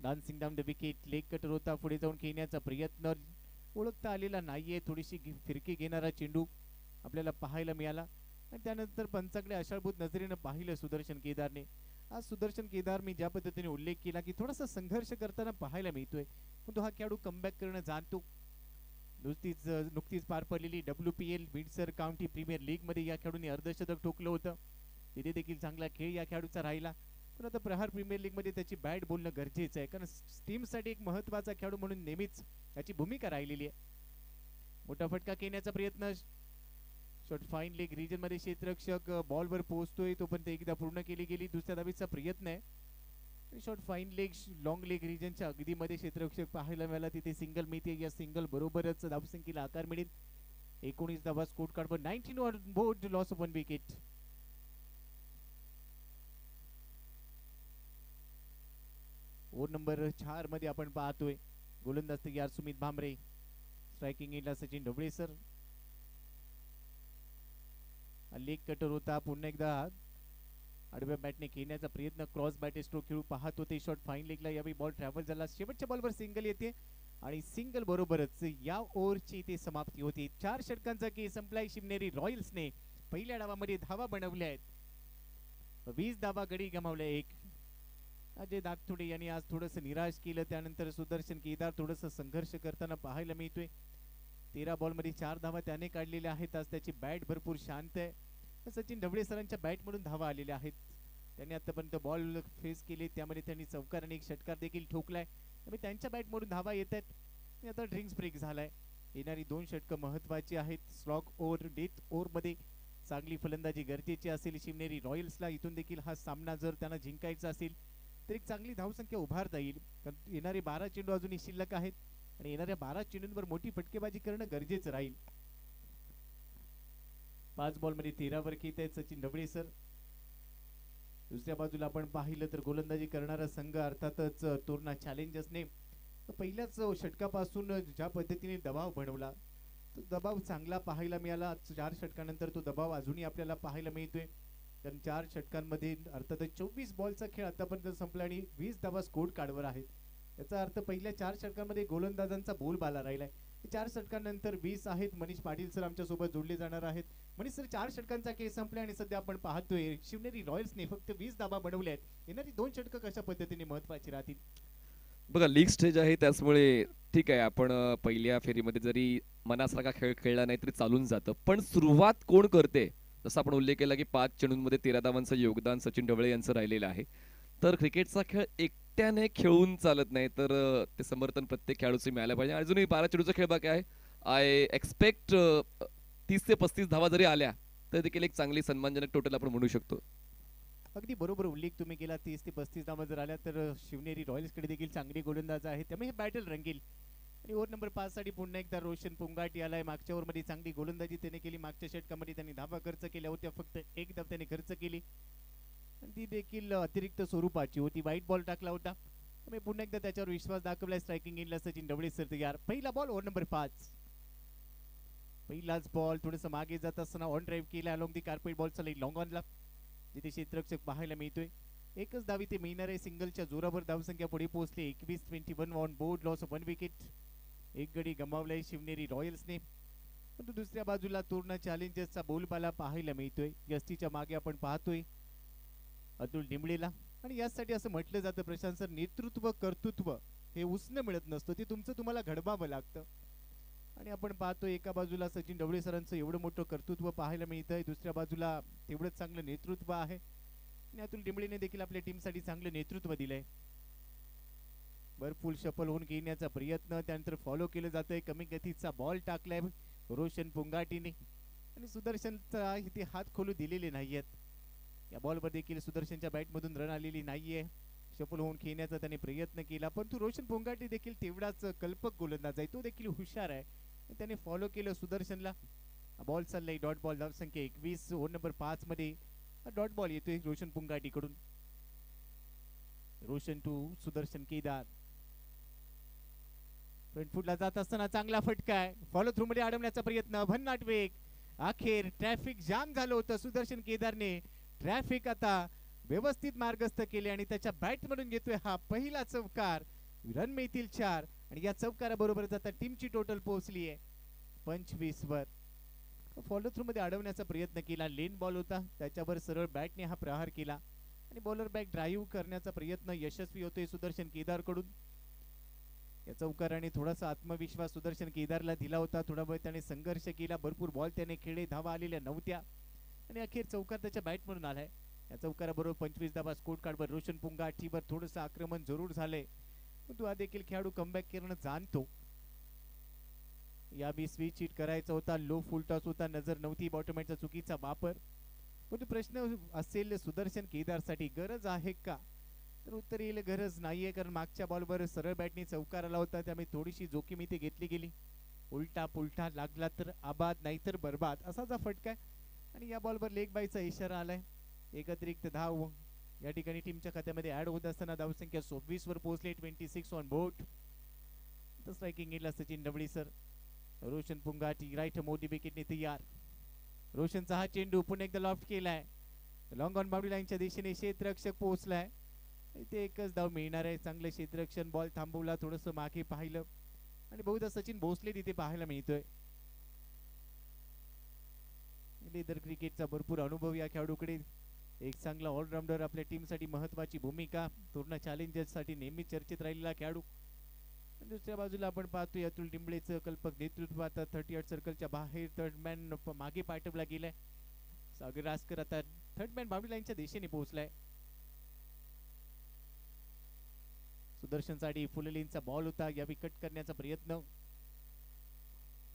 Dancing down the wicket, leg cutter होता, पुढे जाऊन खेळण्याचा प्रयत्न ओळखता आलेला नाहीये. थोडीशी फिरकी घेणारा चेंडू आपल्याला पाहायला मिळाला आणि त्यानंतर पंचाकडे आशाळभूत नजरेनं पाहिलं सुदर्शन केदारने. आज सुदर्शन केदार मी ज्या पद्धतीने उल्लेख केला की थोडासा संघर्ष करताना पाहायला मिळतोय, पण तो हा खेळाडू कमबॅक करणं जाणतो. नुकतीच पार पडलेली WPL Windsor County Premier League मध्ये या खेळाडूने अर्धशतक ठोकलं होतं. तिथे देखील चांगला खेळ या खेळाडूचा राहिला, पण आता प्रहार प्रीमियर लीग मध्ये त्याची बॅट बोलणं गरजेचं आहे, कारण टीमसाठी एक महत्वाचा खेळाडू म्हणून नेहमीच त्याची भूमिका राहिलेली आहे. मोठा फटका खेळण्याचा प्रयत्न, शॉट फाईन लेग रिजन मध्ये क्षेत्ररक्षक बॉलवर पोहोचतोय, तोपर्यंत एकदा पूर्ण केली गेली. दुसऱ्या धावेचा प्रयत्न आहे. Shot fine leg long leg रिजनच्या अगदी मध्ये क्षेत्ररक्षक पाहायला मिळाला, तिथे सिंगल मिळते. या सिंगल बरोबरच धावसंख्येला आकार मिळेल. 19 धावा score card 19 on board, loss of 1 wicket. Over number 4 मध्ये आपण पाहतोय गोलंदाज तयार सुमित भामरे, स्ट्रायकिंग एंडला Sachin Dhawale sir. Leg cutter होता, पुन्हा एकदा आडव्या बॅटने खेळण्याचा प्रयत्न, क्रॉस बॅट स्ट्रोक खेळू पाहत होते. शॉट फाईन लेगला, यावेळी बॉल ट्रॅव्हल झाला. शेवटच्या बॉलवर सिंगल येते आणि सिंगल बरोबरच या ओव्हरची ते समाप्ती होती. 4 षटकांचा खेळ संपलाय. शिवनेरी रॉयल्सने पहिल्या डावामध्ये धावा बनवल्या आहेत. 20 धावा गडी गमावल्या. एक अजय दागथोडे यांनी आज थोडस निराश केलं. त्यानंतर सुदर्शन केदार थोडस संघर्ष करताना पाहायला मिळतोय. 13 बॉल मध्ये 4 धावा त्याने काढलेल्या आहेत. आज त्याची बॅट भरपूर शांत आहे. सचिन ढवळे सरांच्या बॅट मधून धावा आलेल्या आहेत. त्यांनी आतापर्यंत बॉल फेस केले, त्यामध्ये त्यांनी चौकार आणि एक षटकार देखील ठोकलाय. त्यामुळे त्यांच्या बॅट मधून धावा येत आहेत. आता ड्रिंक्स ब्रेक झालाय. येणारी 2 षटकं महत्वाची आहेत. स्लॉग ओव्हर, डेथ ओव्हर मध्ये चांगली फलंदाजी गरजेची असेल शिवनेरी रॉयल्सला. इथून देखील हा सामना जर त्यांना जिंकायचा असेल तर एक चांगली धावसंख्या उभारता येईल. कारण येणारे 12 चेंडू अजूनही शिल्लक आहेत आणि येणाऱ्या 12 चेंडूंवर मोठी फटकेबाजी करणं गरजेचं राहील. 5 बॉल मध्ये 13 वर खेळत आहेत सचिन ढवळे सर. दुसऱ्या बाजूला आपण पाहिलं तर गोलंदाजी करणारा संघ अर्थातच तोरणा चॅलेंजर्सने पहिल्याच षटकापासून ज्या पद्धतीने दबाव बनवला तो दबाव चांगला पाहायला मिळाला. 4 षटकानंतर तो दबाव अजूनही आपल्याला पाहायला मिळतोय. कारण 4 षटकांमध्ये अर्थातच 24 बॉलचा खेळ आतापर्यंत संपला आणि 20 धावा स्कोर कार्डवर आहेत. याचा अर्थ पहिल्या 4 षटकांमध्ये गोलंदाजांचा बोलबाला राहिलाय. 4 षटकांनंतर 20 आहेत. मनीष पाटील सर आमच्या सोबत जोडले जाणार आहेत. मनीष सर, 4 षटकांचा खेळ संपला आणि सध्या आपण पाहतोय शिवनेरी रॉयल्सने फक्त 20 धावा बनवल्या आहेत. येणारी 2 षटकं कशा पद्धतीने महत्वाची राहतील? बघा, लीग स्टेज आहे त्यामुळे ठीक आहे, आपण पहिल्या फेरीमध्ये जरी मनासारखा खेळ खेळला नाही तरी चालून जातं. पण सुरुवात कोण करते, जसं आपण उल्लेख केला की 5 चेंडूंमध्ये 13 धावांचं योगदान सचिन ढवळे यांचं राहिलेलं आहे. तर क्रिकेटचा खेळ एकट्याने खेळून चालत नाही, तर ते समर्थन प्रत्येक खेळाडूचे मिळालं पाहिजे. अजूनही 12 चेंडूचा खेळ बाकी आहे. आय एक्सपेक्ट 30 ते 35 धावा जरी आल्या तर देखील एक चांगली सन्मानजनक टोटल आपण म्हणू शकतो. अगदी बरोबर उल्लेख तुम्ही केला. 30 ते 35 धावा जर आल्या तर शिवनेरी रॉयल्स कडे देखील चांगली गोलंदाज आहे, त्यामुळे हे बॅटल रंगेल. आणि ओव्हर नंबर 5 साठी पुन्हा एकदा रोशन पुंगाटी आलाय. मागच्या ओव्हर मध्ये चांगली गोलंदाजी त्याने केली. मागच्या षटकामध्ये त्यांनी धावा खर्च केल्या होत्या, फक्त 1 धाव त्याने खर्च केली आणि ती देखील अतिरिक्त स्वरूपाची होती. वाईट बॉल टाकला होता, त्यामुळे पुन्हा एकदा त्याच्यावर विश्वास दाखवलाय. स्ट्रायकिंग एंडला सचिन ढवळे सर तयार. पहिला बॉल ओव्हर नंबर 5. पहिलाच बॉल थोडंसं मागे जात असताना ऑन ड्राईव्ह केला अलॉंग दी कार्पेट बॉलचा लॉंग ऑनला, जिथे क्षेत्ररक्षक पाहायला मिळतोय. एकच धाव इथे मिळणार आहे. सिंगलच्या जोरावर धावसंख्या पुढे पोहोचली. 21-21 on board, loss of 1 wicket. एक गडी गमावलाय शिवनेरी रॉयल्सने. परंतु दुसऱ्या बाजूला तोरणा चॅलेंजर्सचा बोलबाला पाहायला मिळतोय. यष्टीच्या मागे आपण पाहतोय अतुल डिंबळेला. आणि यासाठी असं म्हटलं जातं प्रशांत सर, नेतृत्व कर्तृत्व हे उसनं मिळत नसतं, ते तुमचं तुम्हाला घडवावं लागतं. आणि आपण पाहतोय एका बाजूला सचिन ढवळे सरांचं एवढं मोठं कर्तृत्व पाहायला मिळतंय, दुसऱ्या बाजूला तेवढंच चांगलं नेतृत्व आहे. आणि अतुल डिंबळेने देखील आपल्या टीमसाठी चांगलं नेतृत्व दिलंय. भरपूर सफल होऊन घेण्याचा प्रयत्न, त्यानंतर फॉलो केलं जातंय. कमी गतीचा बॉल टाकलाय रोशन पुंगाटीने आणि सुदर्शनचा इथे हात खोलू दिलेले नाहीयेत. या बॉलवर देखील सुदर्शनच्या बॅटमधून रन आलेली नाहीये. सफल होऊन खेळण्याचा त्याने प्रयत्न केला, परंतु रोशन पुंगाटी देखील तेवढाच कल्पक गोलंदाज आहे, तो देखील हुशार आहे. त्याने फॉलो केलं सुदर्शनला. बॉल चाललाय डॉट बॉल, धावसंख्या 21. ओव्हर नंबर 5 मध्ये डॉट बॉल येतोय रोशन पुंगाटी कडून. रोशन टू सुदर्शन केदार. फ्रंट फुटला जात असताना चांगला फटका आहे. फॉलो थ्रू मध्ये अडवण्याचा प्रयत्न, भन्नाट वेग. अखेर ट्रॅफिक जाम झालं होतं. सुदर्शन केदारने ट्रॅफिक आता व्यवस्थित मार्गस्थ केले आणि त्याच्या बॅट मधून घेतोय हा पहिला चौकार. रन मिळतील 4 आणि या चौकाराबरोबर आता टीमची टोटल पोहोचली आहे 25 वर. फॉलो थ्रू मध्ये अडवण्याचा प्रयत्न केला. लेन बॉल होता, त्याच्यावर सरळ बॅटने हा प्रहार केला आणि बॉलर बॅक ड्राईव्ह करण्याचा प्रयत्न यशस्वी होतोय सुदर्शन केदार कडून. या चौकाराने थोडासा आत्मविश्वास सुदर्शन केदारला दिला होता. थोडा वेळ त्याने संघर्ष केला, भरपूर बॉल त्याने खेळले, धावा आलेल्या नव्हत्या आणि अखेर चौकार त्याच्या बॅट म्हणून आलाय. या चौकाराबरोबर 25 धावा स्कोर कार्डवर रोशन पुंगाटीवर थोडंसं आक्रमण जरूर झालंय, परंतु हा देखील खेळाडू कमबॅक करणं जाणतो. या बी स्विच हिट करायचा होता, लो फुल टॉस होता, नजर नव्हती, बॉटमॅनचा चुकीचा वापर. परंतु प्रश्न असेल सुदर्शन केदारसाठी, गरज आहे का तर उत्तर येईल गरज नाहीये, कारण मागच्या बॉलवर सरळ बॅटने चौकार आला होता, त्यामुळे थोडीशी जोखीम इथे घेतली गेली. उलटा पुलटा लागला तर आबाद नाहीतर बरबाद असाच हा फटका आहे. आणि या बॉलवर लेग बायचा इशारा आलाय. एक अतिरिक्त धाव या ठिकाणी टीमच्या खात्यामध्ये ऍड होत असताना धावसंख्या 26 वर पोहोचली. 26 ऑन बोर्ड. स्ट्रायकिंग एंडला सचिन ढवळे सर. रोशन पुंगाटी राईट मोठी विकेटने तयार. रोशनचा हा चेंडू पुन्हा एकदा लॉफ्ट केलाय. लॉंग ऑन बाउंड्री लाईनच्या दिशेने क्षेत्ररक्षक पोहोचलाय. इथे एकच धाव मिळणार आहे. चांगलं क्षेत्ररक्षण. बॉल थांबवला, थोडस मागे पाहिलं आणि बहुधा सचिन भोसले तिथे पाहायला मिळतोय. लेदर क्रिकेटचा भरपूर अनुभव या खेळाडूकडे. एक चांगला ऑलराऊंडर, आपल्या टीमसाठी महत्वाची भूमिका, पूर्ण चॅलेंजर्स साठी नेहमी चर्चेत राहिलेला खेळाडू. दुसऱ्या बाजूला आपण पाहतोय अतुल टिंबळेचं कल्पक नेतृत्व. आता 38 सर्कलच्या बाहेर थर्ड मॅन मागे पाठवला गेलाय. सागर रासकर आता थर्ड मॅन बाउंड्री लाईनच्या दिशेने पोहोचलाय. सुदर्शन साठी फुललेनचा बॉल होता, यावी कट करण्याचा प्रयत्न.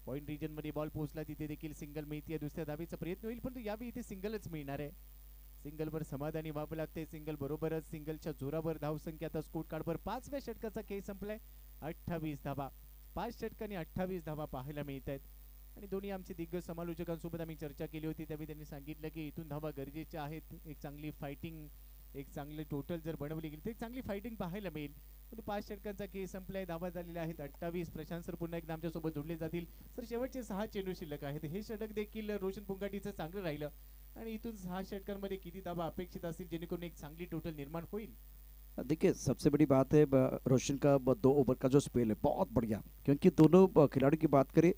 पॉइंट रिजन मध्ये बॉल पोहोचला, तिथे देखील सिंगल मिळते. दुसऱ्या धावेचा प्रयत्न होईल, परंतु यावी इथे सिंगलच मिळणार आहे. सिंगल वर समाधानी व्हावं लागते. सिंगल बरोबरच सिंगलच्या जोरावर धावसंख्या आता स्कोर कार्डवर 5व्या षटकाचा खेळ संपलाय. 28 धावा. 5 षटकांनी 28 धावा पाहायला मिळत आहेत. आणि दोन्ही आमचे दिग्गज समालोचकांसोबत आम्ही चर्चा केली होती, त्यावेळी त्यांनी सांगितलं की इथून धावा गरजेच्या आहेत. एक चांगली फायटिंग, एक चांगले टोटल जर बनवली गेली तर एक चांगली फायटिंग पाहायला मिळेल. 5 षटकांचा खेळ संपलाय. धावा झालेल्या आहेत 28. प्रशांत सर पुन्हा एकदा आमच्या सोबत जोडले जातील. सर शेवटचे 6 चेंडू शिल्लक आहेत. हे षटक देखील रोशन पुंगाटीचं चांगलं राहिलं आणि इथून 6 षटकांमध्ये किती धावा अपेक्षित असतील जेणेकरून एक चांगली टोटल निर्माण होईल. देखिए सबसे बड़ी बात है रोशन का 2 ओवर का जो स्पेल है बहुत बढ़िया, क्योंकि दोनों खिलाड़ियों की बात करें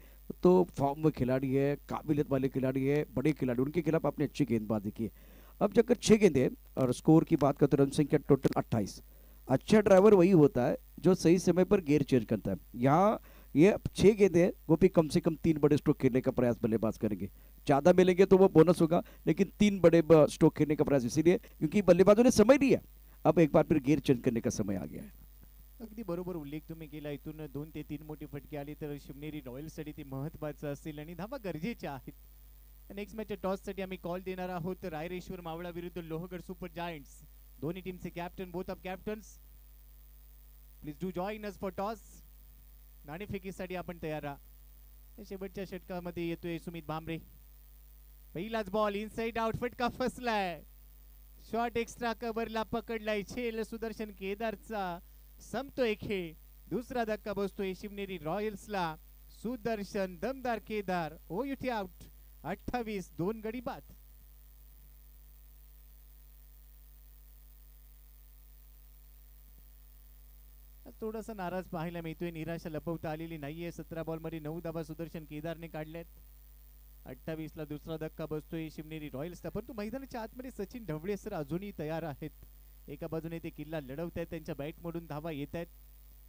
तो फॉर्म में खिलाड़ी है, काबिलियत वाले खिलाड़ी है, बड़े खिलाड़ी, उनके खिलाफ आपने अच्छी गेंदबाजी की है. अब जब 6 गेंदें और स्कोर की बात करते रन संख्या टोटल 28. अच्छा ड्राइवर वही होता है जो सही समय पर गियर चेंज करता है. यहाँ ये 6 गेंदें वो भी कम से कम 3 बड़े स्ट्रोक खेलने का प्रयास बल्लेबाज करेंगे. ज़्यादा मिलेंगे तो वो बोनस होगा, लेकिन 3 बड़े स्ट्रोक खेलने का प्रयास इसीलिए क्योंकि बल्लेबाजों ने समय लिया. अब एक बार फिर गियर चेंज करने का समय आ गया है. अगदी बरोबर उल्लेख तुम्ही केला. इथून 2 ते 3 मोठी फटके आली तर शिवनेरी रॉयल्ससाठी ती महत्त्वाचं असेल आणि धावा गरजेच्या आहेत. नेक्स्ट मॅच टॉस साठी आम्ही कॉल देणार आहोत. रायरेश्वर मावळा विरुद्ध लोहगड सुपर जायंट्स. दोन्ही टीमचे captain, both of captains please do join us for toss. नाणेफेकीसाठी आपण तयार राहा. शेवटच्या षटकामध्ये येतोय सुमित भांबरे. पहिलाच बॉल इनसाइड आउट, फटका फसलाय. शॉट एक्स्ट्रा कव्हरला पकडलाय छेल सुदर्शन केदारचा. संपतोय खेळ. दुसरा धक्का बसतोय शिवनेरी रॉयल्सला. सुदर्शन दमदार केदार ओयुटी आउट. 28 2 गडी बाद. थोडासा नाराज पाहायला मिळतोय. निराशा लपवता आलेली नाहीये. 17 बॉल मध्ये 9 धावा सुदर्शन केदारने काढल्यात. 28 ला दुसरा धक्का बसतोय शिवनेरी रॉयल्सला, परंतु मैदानाच्या आतमध्ये सचिन ढवळे सर अजूनही तयार आहेत. एका बाजूने ते किल्ला लढवत आहेत, त्यांच्या बॅट मधून धावा येत आहेत.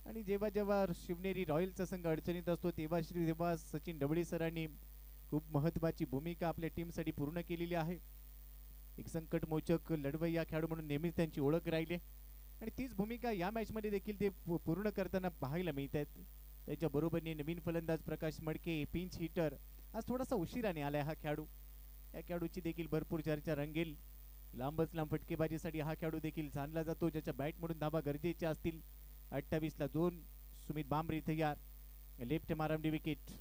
आणि जेव्हा जेव्हा शिवनेरी रॉयल्सचा संघ अडचणीत असतो तेव्हा सचिन ढवळे सरांनी खूप महत्वाची भूमिका आपल्या टीमसाठी पूर्ण केलेली आहे. एक संकटमोचक लढवय्या खेळाडू म्हणून नेहमीच त्यांची ओळख राहिली आणि तीच भूमिका या मॅच मध्ये देखील ते पूर्ण करताना पाहायला मिळत आहेत. त्याच्या बरोबरीने नवीन फलंदाज प्रकाश मडके, पिंच हिटर, आज थोडासा उशिराने आलाय हा खेळाडू. या खेळाडूची देखील भरपूर चर्चा रंगेल. लांबच लांब फटकेबाजीसाठी हा खेळाडू देखील जाणला जातो, ज्याच्या बॅट मधून धावा गरजेच्या असतील. 28 ला 2. सुमित भांबरे तयार. लेफ्ट मारामडी विकेट.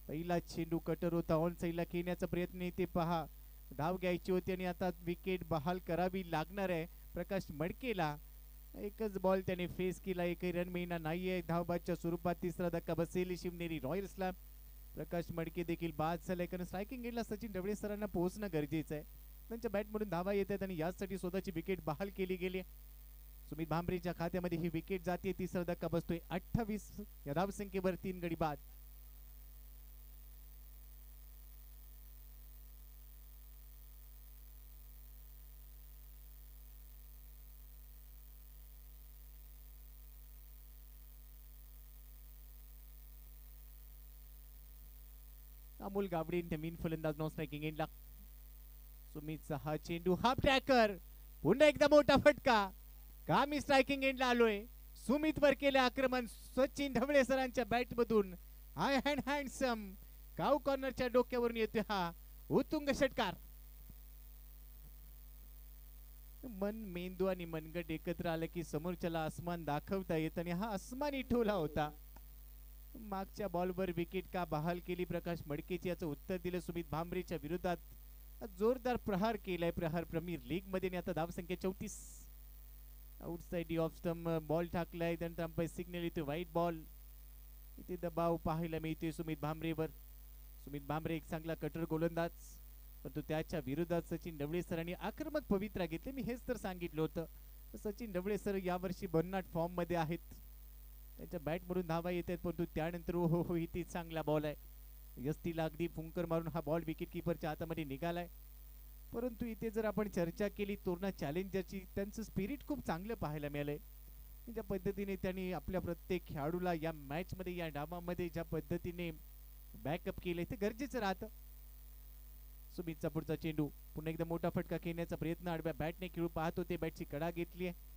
पहिला चेंडू कटर होता, ऑन साइडला खेळण्याचा प्रयत्न येते पहा. धाव घ्यायची होती आणि आता विकेट बहाल करावी लागणार आहे प्रकाश मडकेला. एकच बॉल त्याने फेस केला, एकही रन मिळणार नाहीये. धावबादच्या स्वरूपात तिसरा धक्का बसेल शिवनेरी रॉयल्सला. प्रकाश मडके देखील बाद झालाय, कारण स्ट्रायकिंग एंडला सचिन ढवळे सरांना पोहोचणं गरजेचं आहे. त्यांच्या बॅट मधून धावा येत आहेत आणि यासाठी स्वतःची विकेट बहाल केली गेली. सुमित भांबरेच्या खात्यामध्ये ही विकेट जाते. तिसरा धक्का बसतोय. 28 या धावसंख्येवर 3 गडी बाद. अमोल गावडे नवीन फलंदाज नॉन स्ट्रायकिंग एंडला. सुमितचा हा चेंडू, हा ट्रॅकर, पुन्हा एकदा मोठा फटका. का मी स्ट्रायकिंग एंडला आलोय. सुमित वर केले आक्रमण सचिन ढवळे सरांच्या बॅट मधून. हाय हँड हँडसम काऊ कॉर्नरच्या डोक्यावरून येतोय हा उत्तुंग षटकार. मन मेंदू आणि मनगट एकत्र आलं की समोरच्याला आसमान दाखवता येत आणि हा आसमानी ठोला होता. मागच्या बॉलवर विकेट का बहाल केली प्रकाश मडकेची याचं उत्तर दिलं सुमित भामरेच्या विरोधात जोरदार प्रहार केलाय. प्रहार प्रीमियर लीग मध्ये आता धावसंख्या 34. आउटसाइड ऑफ स्टंप बॉल टाकलाय त्यानंतर अंपायर सिग्नल येतो व्हाईट बॉल. इथे दबाव पाहायला मिळते सुमित भामरेवर. सुमित भामरे एक चांगला कटर गोलंदाज परंतु त्याच्या विरोधात सचिन ढवळे सरांनी आक्रमक पवित्रा घेतले. मी हेच तर सांगितलं होतं. सचिन ढवळे सर यावर्षी भन्नाट फॉर्म मध्ये आहेत. त्याच्या बॅट मधून धावा येतात परंतु त्यानंतर हो इथे चांगला बॉल आहे. यस्तीला अगदी फुंकर मारून हा बॉल विकेट किपरच्या हातामध्ये निघालाय. परंतु इथे जर आपण चर्चा केली तोरणा चॅलेंजरची त्यांचं स्पिरिट खूप चांगलं पाहायला मिळालंय. ज्या पद्धतीने त्यांनी आपल्या प्रत्येक खेळाडूला या मॅच मध्ये या डावामध्ये ज्या पद्धतीने बॅकअप केलंय ते गरजेचं राहतं. सुमितचा पुढचा चेंडू पुन्हा एकदा मोठा फटका खेळण्याचा प्रयत्न आडव्या बॅटने खेळू पाहत होते. बॅटची कडा घेतली आहे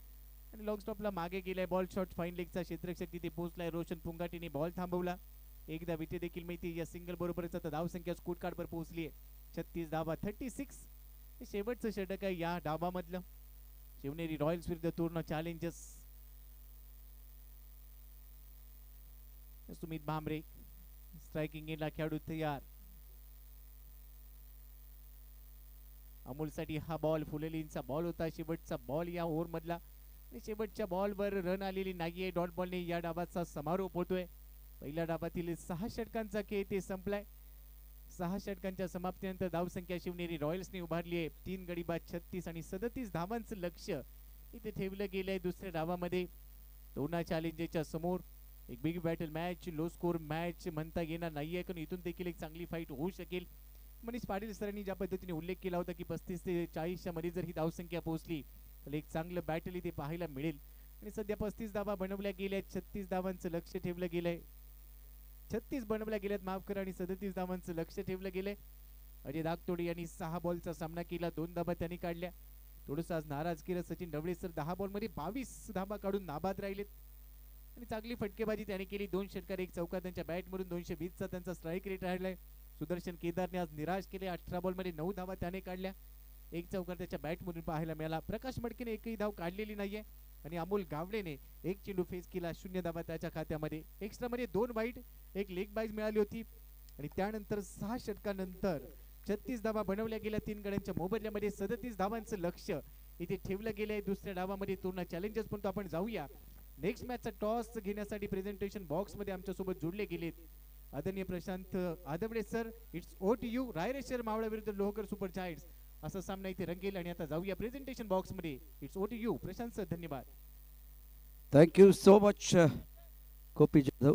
आणि लॉंग स्टॉपला मागे गेलाय. बॉल शॉट फाईन लेगचा क्षेत्ररक्षक तिथे पोहोचलाय. रोशन पुंगाटीने बॉल थांबवला. एकदा विटे देखील मिळते. या सिंगल बरोबरच आता धावसंख्या स्कोर कार्ड वर पोहोचली आहे 36 धावा 36. हे शेवटचं षटक आहे या डावामधलं. शिवनेरी रॉयल्स विरुद्ध तोरणा चॅलेंजर्स. सुमित भामरे स्ट्रायकिंग एंडला खेळाडू तयार. अमोलसाठी हा बॉल फुलेलींचा बॉल होता. शेवटचा बॉल या ओव्हर मधला आणि शेवटच्या बॉलवर रन आलेली नाहीये. डॉट बॉलने या डावाचा समारोप होतोय. पहिल्या डावातील 6 षटकांचा खेळ ते संपलाय. 6 षटकांच्या समाप्तीनंतर धावसंख्या शिवनेरी रॉयल्सने उभारली आहे 3 गडी बाद 36 आणि 37 धावांचं लक्ष इथे ठेवलं गेलंय. दुसऱ्या डावामध्ये तोरणा चॅलेंजरच्या समोर एक big battle match low score match म्हणता येणार नाहीये कारण इथून देखील एक चांगली फाईट होऊ शकेल. मनीष पाटील सरांनी ज्या पद्धतीने उल्लेख केला होता की 35 ते 40च्या मध्ये जर ही धावसंख्या पोहोचली तर एक चांगलं बॅटल इथे पाहायला मिळेल. आणि सध्या 35 धावा बनवल्या गेल्या. 36 धावांचं लक्ष ठेवलं गेलंय. 36 बनवल्या गेल्यात माफ करा आणि 37 धावांचं लक्ष ठेवलं गेलंय. अजय दागतोडे यांनी 6 बॉलचा सामना केला. 2 धाबा त्यांनी काढल्या. थोडस आज नाराज केलं सचिन ढवळे सर. 10 बॉल मध्ये 22 धाबा काढून नाबाद राहिलेत आणि चांगली फटकेबाजी त्याने केली. 2 षटकार 1 चौकार त्यांच्या बॅट मधून. 220 चा त्यांचा स्ट्राईक रेट राहिलाय. सुदर्शन केदारने आज निराश केले. 18 बॉल मध्ये 9 धावा त्याने काढल्या. 1 चौकार त्याच्या बॅट मधून पाहायला मिळाला. प्रकाश मडकेने एकही धाव काढलेली नाहीये आणि अमोल गावडेने 1 चेंडू फेस केला. 0 धावा त्याच्या खात्यामध्ये. एक्स्ट्रा मध्ये 2 वाईट 1 लेग बाईज मिळाली होती आणि त्यानंतर 6 षटकानंतर 36 धावा बनवल्या गेल्या. 3 गड्यांच्या मोबदल्यामध्ये 37 धावांचं लक्ष इथे ठेवलं गेलंय दुसऱ्या डावामध्ये तोरणा चॅलेंजर्स. पण आपण जाऊया नेक्स्ट मॅचचा टॉस घेण्यासाठी प्रेझेंटेशन बॉक्स मध्ये आमच्या सोबत जोडले गेलेत आदरणीय Prashant Adbade sir. It's over to you. Raireshwar Mavala विरुद्ध लोहकर सुपर जायंट्स असा सामना इथे रंगेल आणि आता जाऊया प्रेझेंटेशन बॉक्स मध्ये. It's over to you Prashant sir. धन्यवाद. Thank you so much Gopi Jadhav.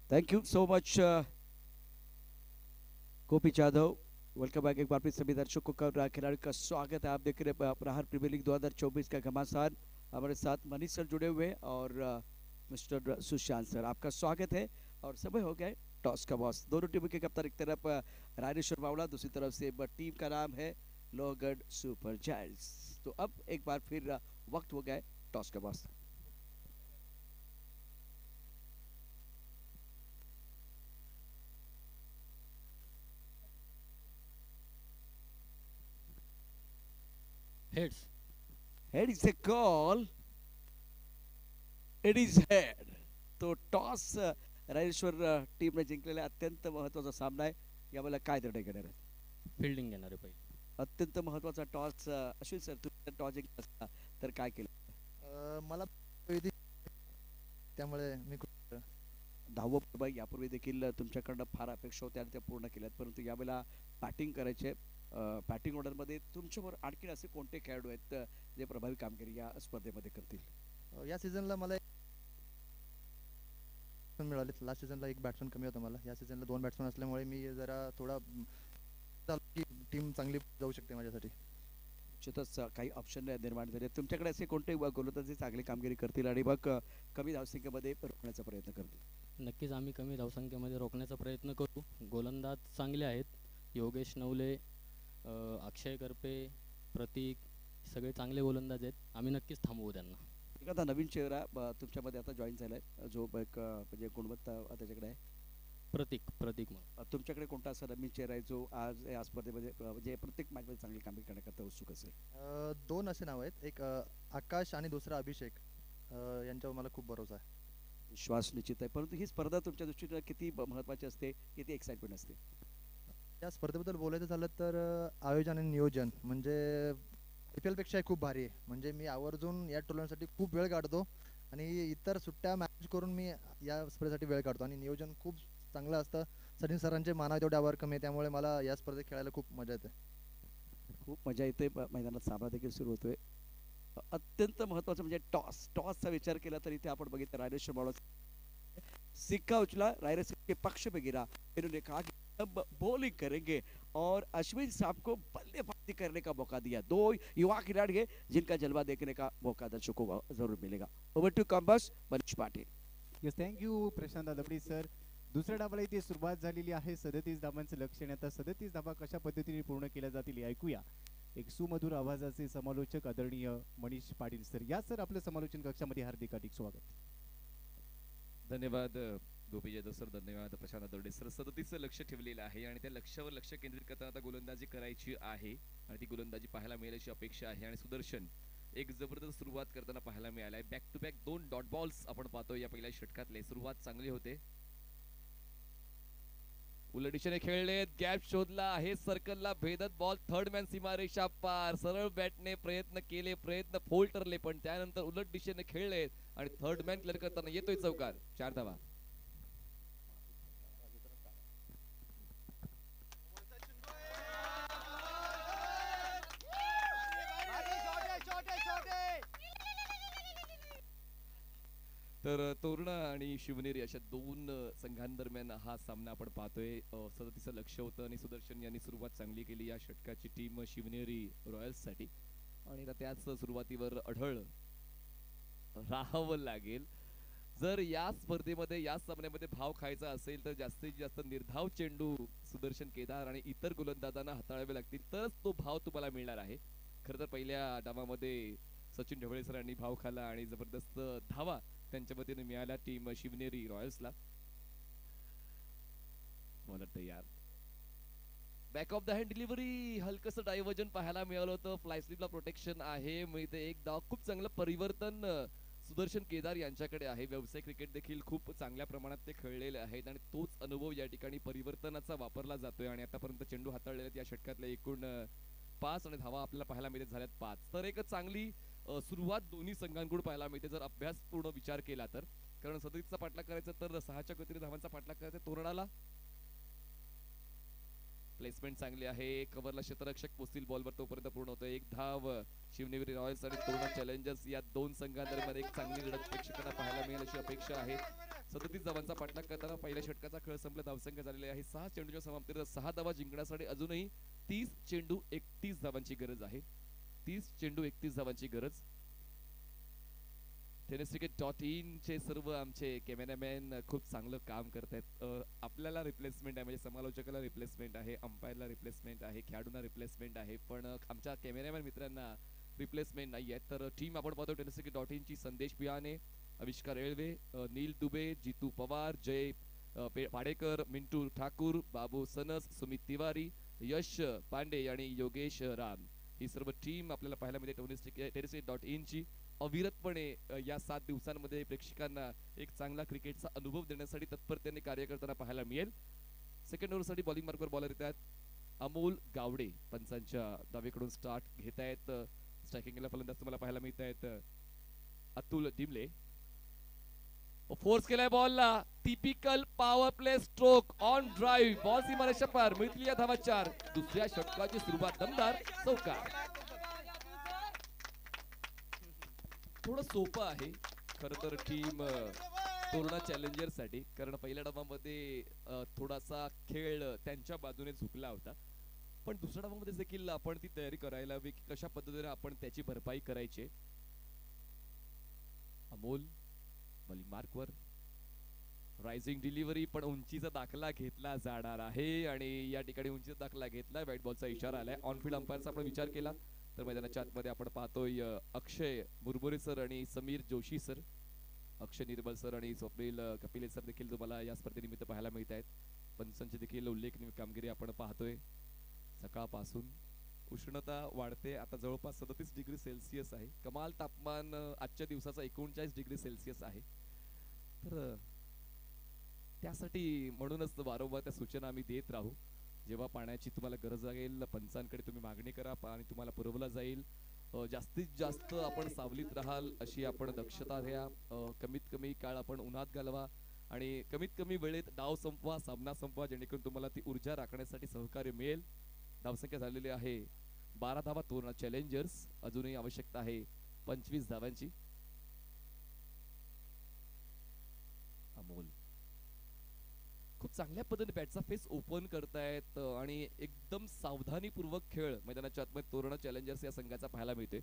Thank you so much Gopi Jadhav. Welcome back एक बार फिर सभी दर्शकों का खिलाड़ी का स्वागत है. आप देख रहे हैं प्रहार प्रीमियर लीग 2024 का घमासान. हमारे साथ मनीष सर जुड़े हुए और मिस्टर सुशांत सर आपका स्वागत है. और समय हो गए टॉस का बॉस. दोनों टीमों के कप्तान एक तरफ रायरेश्वर मावड़ा दूसरी तरफ से टीम का नाम है लोहगढ़ सुपर जायंट्स. तो अब एक बार फिर वक्त हो गया टॉस का boss. Heads. Head is a call. It is head. तो टॉस रायरेश्वर टीमने जिंकलेला अत्यंत महत्त्वाचा सामना आहे. यावेळेला काय निर्णय घेणार आहे? फिल्डिंग घेणार आहे पहिली. अत्यंत महत्त्वाचा टॉस. अश्विन सर, तुम्ही टॉस जिंकला असता तर काय केलं? मला त्यामुळे मी दहावं फलंदाज यापूर्वी देखील तुमच्याकडनं फार अपेक्षा होत्या आणि त्या पूर्ण केल्यात, परंतु यावेळेला बॅटिंग करायचे. बॅटिंग ऑर्डरमध्ये तुमच्याबरोबर आणखीन असे कोणते खेळाडू आहेत जे प्रभावी कामगिरी या स्पर्धेमध्ये करतील? या सीझनला मला मिळाले. लास्ट सीझनला एक बॅट्समन कमी होता मला. या सीझनला 2 बॅट्समन असल्यामुळे मी जरा थोडा की टीम चांगली जाऊ शकते माझ्यासाठी. निश्चितच काही ऑप्शन निर्माण झाले. तुमच्याकडे असे कोणते गोलंदाज जे चांगली कामगिरी करतील आणि मग कमी धावसंख्येमध्ये रोखण्याचा प्रयत्न करतील? नक्कीच आम्ही कमी धावसंख्येमध्ये रोखण्याचा प्रयत्न करू. गोलंदाज चांगले आहेत. योगेश नवले, अक्षय करपे, प्रतीक, सगळे चांगले गोलंदाज आहेत. आम्ही नक्कीच थांबवू त्यांना. एखादा नवीन चेहरा तुमच्यामध्ये आता जॉईन झालाय जो एक म्हणजे गुणवत्ता त्याच्याकडे आहे? प्रतीक म्हणून. तुमच्याकडे कोणता असा नवीन चेहरा आहे जो आज या स्पर्धेमध्ये म्हणजे प्रत्येक मॅचमध्ये चांगली कामगिरी करण्याकरता उत्सुक असेल? 2 असे नाव आहेत. एक आकाश आणि दुसरा अभिषेक. यांच्यावर मला खूप भरोसा आहे. विश्वास निश्चित आहे. परंतु ही स्पर्धा तुमच्या दृष्टीने किती महत्त्वाची असते, किती एक्साइटमेंट असते? या स्पर्धेबद्दल बोलायचं झालं तर आयोजन आणि नियोजन म्हणजे IPL पेक्षा खूप भारी आहे. म्हणजे मी आवर्जून या टुर्नामेंटसाठी खूप वेळ काढतो आणि इतर सुट्ट्या मॅनेज करून मी या स्पर्धेसाठी वेळ काढतो आणि नियोजन खूप चांगलं असतं. सचिन सरांचे मानावे तेवढे आभार कमी आहे, त्यामुळे मला या स्पर्धेत खेळायला खूप मजा येते. खूप मजा येते. मैदानात सामना देखील सुरू होतोय. अत्यंत महत्त्वाचं म्हणजे टॉसचा विचार केला तर इथे आपण बघितलं रायरेश्वर बॉलर सिक्का उचला, रायरेश्वर के पक्ष में गिरा. इन्होंने कहा कि अब बॉलिंग करेंगे और अश्विन साहब को बल्लेबाजी करने का मौका दिया. 2 युवा खिलाड़ी है जिनका जलवा देखने का मौका दर्शकों को जरूर मिलेगा. Over to comms Manish Patil. Yes, thank you Prashant Dabade sir. दुसऱ्या डावाला इथे सुरुवात झालेली आहे. 37 धावांचं लक्ष्य आणि आता 37 धावा कशा पद्धतीने पूर्ण केल्या जातील हे ऐकूया. एक सुमधुर आवाजाचे समालोचक आदरणीय मनीष पाटील सर. या सर आपलं समालोचन कक्षामध्ये हार्दिक हार्दिक स्वागत. धन्यवाद गोपी जाधव सर, धन्यवाद प्रशांत दर्डे सर. 37 लक्ष ठेवलेलं आहे आणि त्या लक्ष्यावर लक्ष केंद्रित करताना आता गोलंदाजी करायची आहे आणि ती गोलंदाजी पाहायला मिळेल अशी अपेक्षा आहे. आणि सुदर्शन एक जबरदस्त सुरुवात करताना पाहायला मिळालाय. Back to back 2 dot balls आपण पाहतोय या पहिल्या षटकातले. सुरुवात चांगली होते. उलट दिशेने खेळले, गॅप शोधला आहे, सर्कलला भेदत बॉल थर्ड मॅन सीमारेषा पार. सरळ बॅटने प्रयत्न फोल ठरले, पण त्यानंतर उलट दिशेने खेळले आणि थर्ड मॅन क्लिअर करताना येतोय चौकार. 4 धावा. तर तोरणा आणि शिवनेरी अशा 2 संघांदरम्यान हा सामना आपण पाहतोय. 37 लक्ष होतं आणि सुदर्शन यांनी सुरुवात चांगली केली या षटकाची टीम शिवनेरी रॉयल्स साठी. आणि त्याच सुरुवातीवर अढळ राहावं लागेल. जर या स्पर्धेमध्ये या सामन्यामध्ये भाव खायचा असेल तर जास्तीत जास्त निर्धाव चेंडू सुदर्शन केदार आणि इतर गोलंदाजांना हाताळावे लागतील, तरच तो भाव तुम्हाला मिळणार आहे. खरं तर पहिल्या डावामध्ये सचिन ढवळे सरांनी भाव खाला आणि जबरदस्त धावा त्यांच्या वतीने मिळाल्या टीम शिवनेरी रॉयल्सला. मला यार back of the hand delivery, हलकस डायव्हर्जन पाहायला मिळालं होतं. फ्लाय स्लिपला प्रोटेक्शन आहे. मिळते एक धाव. खूप चांगलं परिवर्तन सुदर्शन केदार यांच्याकडे आहे. व्यावसायिक क्रिकेट देखील खूप चांगल्या प्रमाणात ते खेळलेले आहेत आणि तोच अनुभव या ठिकाणी परिवर्तनाचा वापरला जातोय. आणि आतापर्यंत चेंडू हाताळलेले या षटकातले एकूण 5 आणि धावा आपल्याला पाहायला मिळत झाल्यात 5. तर एक चांगली सुरुवात दोन्ही संघांकडून पाहायला मिळते जर अभ्यासपूर्ण विचार केला तर. कारण 37चा पाठलाग करायचा तर 6च्या गतीने धावांचा पाठलाग करायचा. तोरणाला प्लेसमेंट चांगली आहे. कव्हरला क्षेत्ररक्षक पोहोचतील बॉलवर तोपर्यंत पूर्ण होतं. 1 धाव शिवनेरी रॉयल्स आणि तोरणा चॅलेंजर्स या 2 संघांदरम्यान एक चांगली लढत प्रेक्षकांना पाहायला मिळेल अशी अपेक्षा आहे. 37 धावांचा पाठलाग करताना पहिल्या षटकाचा खेळ संपला. धावसंख्या झालेली आहे 6 चेंडूच्या समाप्तीनंतर 6 धावा जिंकण्यासाठी अजूनही 30 चेंडू 31 धावांची गरज आहे. 30 चेंडू 31 धावांची गरज. tenniscricket.in चे सर्व आमचे कॅमेरामॅन खूप चांगलं काम करतायत. आपल्याला रिप्लेसमेंट आहे, म्हणजे समालोचकाला रिप्लेसमेंट आहे, अंपायरला रिप्लेसमेंट आहे, खेळाडूंना रिप्लेसमेंट आहे, पण आमच्या कॅमेरामॅन मित्रांना रिप्लेसमेंट नाही आहे. तर टीम आपण पाहतो tenniscricket.in ची संदेश बियाणे, आविष्कार येळवे, नील दुबे, जितू पवार, जय पाडेकर, मिंटू ठाकूर, बाबू सनस, सुमित तिवारी, यश पांडे आणि योगेश राम ही सर्व टीम आपल्याला पाहायला मिळते टेनिस.in ची अविरतपणे या 7 दिवसांमध्ये प्रेक्षकांना एक चांगला क्रिकेटचा अनुभव देण्यासाठी तत्परतेने कार्य करताना पाहायला मिळेल. सेकंड ओव्हरसाठी बॉलिंग मार्कवर बॉलर येतात अमोल गावडे, पंचांच्या डावीकडून स्टार्ट घेत आहेत. स्ट्रायकिंगला फलंदाज तुम्हाला पाहायला मिळत आहेत अतुल डिमले. फोर्स केलाय बॉलला, typical power play stroke on drive, ball सीमारेषा पार, मिळतील या धावा 4. दुसऱ्या षटकाची सुरुवात दमदार, चौकार. थोडं सोपं आहे खरं तर टीम तोरणा चॅलेंजर्स साठी, कारण पहिल्या डावामध्ये थोडासा खेळ त्यांच्या बाजूने झुकला होता, पण दुसऱ्या डावामध्ये देखील आपण ती तयारी करायला हवी की कशा पद्धतीने आपण त्याची भरपाई करायची. अमोल बॉलिंग मार्कवर, रायझिंग डिलिव्हरी, पण उंचीचा दाखला घेतला जाणार आहे आणि या ठिकाणी उंचीचा दाखला घेतला. व्हाईट बॉलचा इशारा आलाय. ऑनफिल्ड अंपायरचा आपण विचार केला तर मैदानाच्या आतमध्ये आपण पाहतोय अक्षय मुरमुरे सर आणि समीर जोशी सर, अक्षय निर्मल सर आणि स्वप्नील कपिले सर देखील तुम्हाला या स्पर्धेनिमित्त पाहायला मिळत आहेत. पंचांची देखील उल्लेखनीय कामगिरी आपण पाहतोय. सकाळपासून उष्णता वाढते, आता जवळपास 37 डिग्री सेल्सिअस आहे. कमाल तापमान आजच्या दिवसाचा 39 डिग्री सेल्सिअस आहे. तर त्यासाठी म्हणूनच वारंवार त्या सूचना आम्ही देत राहू. जेव्हा पाण्याची तुम्हाला गरज लागेल पंचांकडे तुम्ही मागणी करा, पाणी तुम्हाला पुरवलं जाईल. जास्तीत जास्त आपण सावलीत राहाल अशी आपण दक्षता घ्या. कमीत कमी काळ आपण उन्हात घालवा आणि कमीत कमी वेळेत डाव संपवा, सामना संपवा, जेणेकरून तुम्हाला ती ऊर्जा राखण्यासाठी सहकार्य मिळेल. धावसंख्या झालेली आहे 12 धावा तोरणा चॅलेंजर्स, अजूनही आवश्यकता आहे 25 धावांची. अमोल खूप चांगल्या पद्धतीने बॅटचा फेस ओपन करतायत आणि एकदम सावधानीपूर्वक खेळ मैदानाच्या आतमध्ये तोरणा चॅलेंजर्स या संघाचा पाहायला मिळते.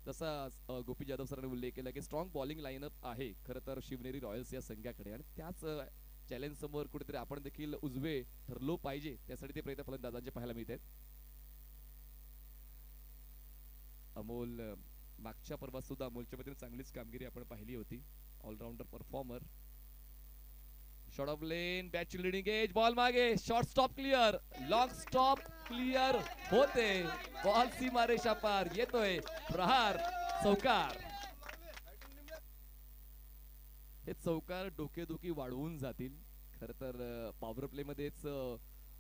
जसा गोपी जाधव सरांनी उल्लेख केला की स्ट्रॉंग बॉलिंग लाईनअप आहे खरं तर शिवनेरी रॉयल्स या संघाकडे, आणि त्याच चॅलेंज समोर कुठेतरी आपण देखील उजवे ठरलो पाहिजे, त्यासाठी ते प्रयत्न फलंदाजांचे पाहायला मिळतात. अमोल मागच्या पर्वात सुद्धा अमोलच्या मध्ये चांगलीच कामगिरी आपण पाहिली होती. Allrounder performer. Shot off lane, bat leading edge, ball मागे, short stop clear, long stop clear होते, बॉल सीमारेषा पार, येतोय प्रहार, चौकार. हे चौकार डोकेदुखी वाढवून जातील. खर तर पॉवर प्ले मध्येच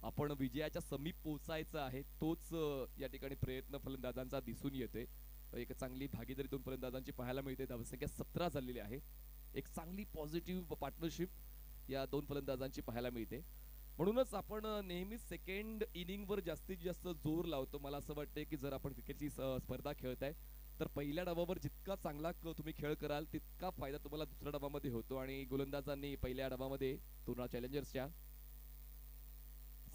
आपण विजयाच्या समीप पोहोचायचं आहे, तोच या ठिकाणी प्रयत्न फलंदाजांचा दिसून येतोय. एक चांगली भागीदारी दोन फलंदाजांची पाहायला मिळते. धावसंख्या 17 झालेली आहे. एक चांगली पॉझिटिव्ह पार्टनरशिप या दोन फलंदाजांची पाहायला मिळते. म्हणूनच आपण नेहमी सेकंड इनिंग वर जास्तीत जास्त जोर लावतो. मला असं वाटतं की जर आपण क्रिकेटची स्पर्धा खेळताय तर पहिल्या डावावर जितका चांगला तुम्ही खेळ कराल तितका फायदा तुम्हाला दुसऱ्या डावामध्ये होतो, आणि गोलंदाजांनी पहिल्या डावामध्ये तोरणा चॅलेंजर्सच्या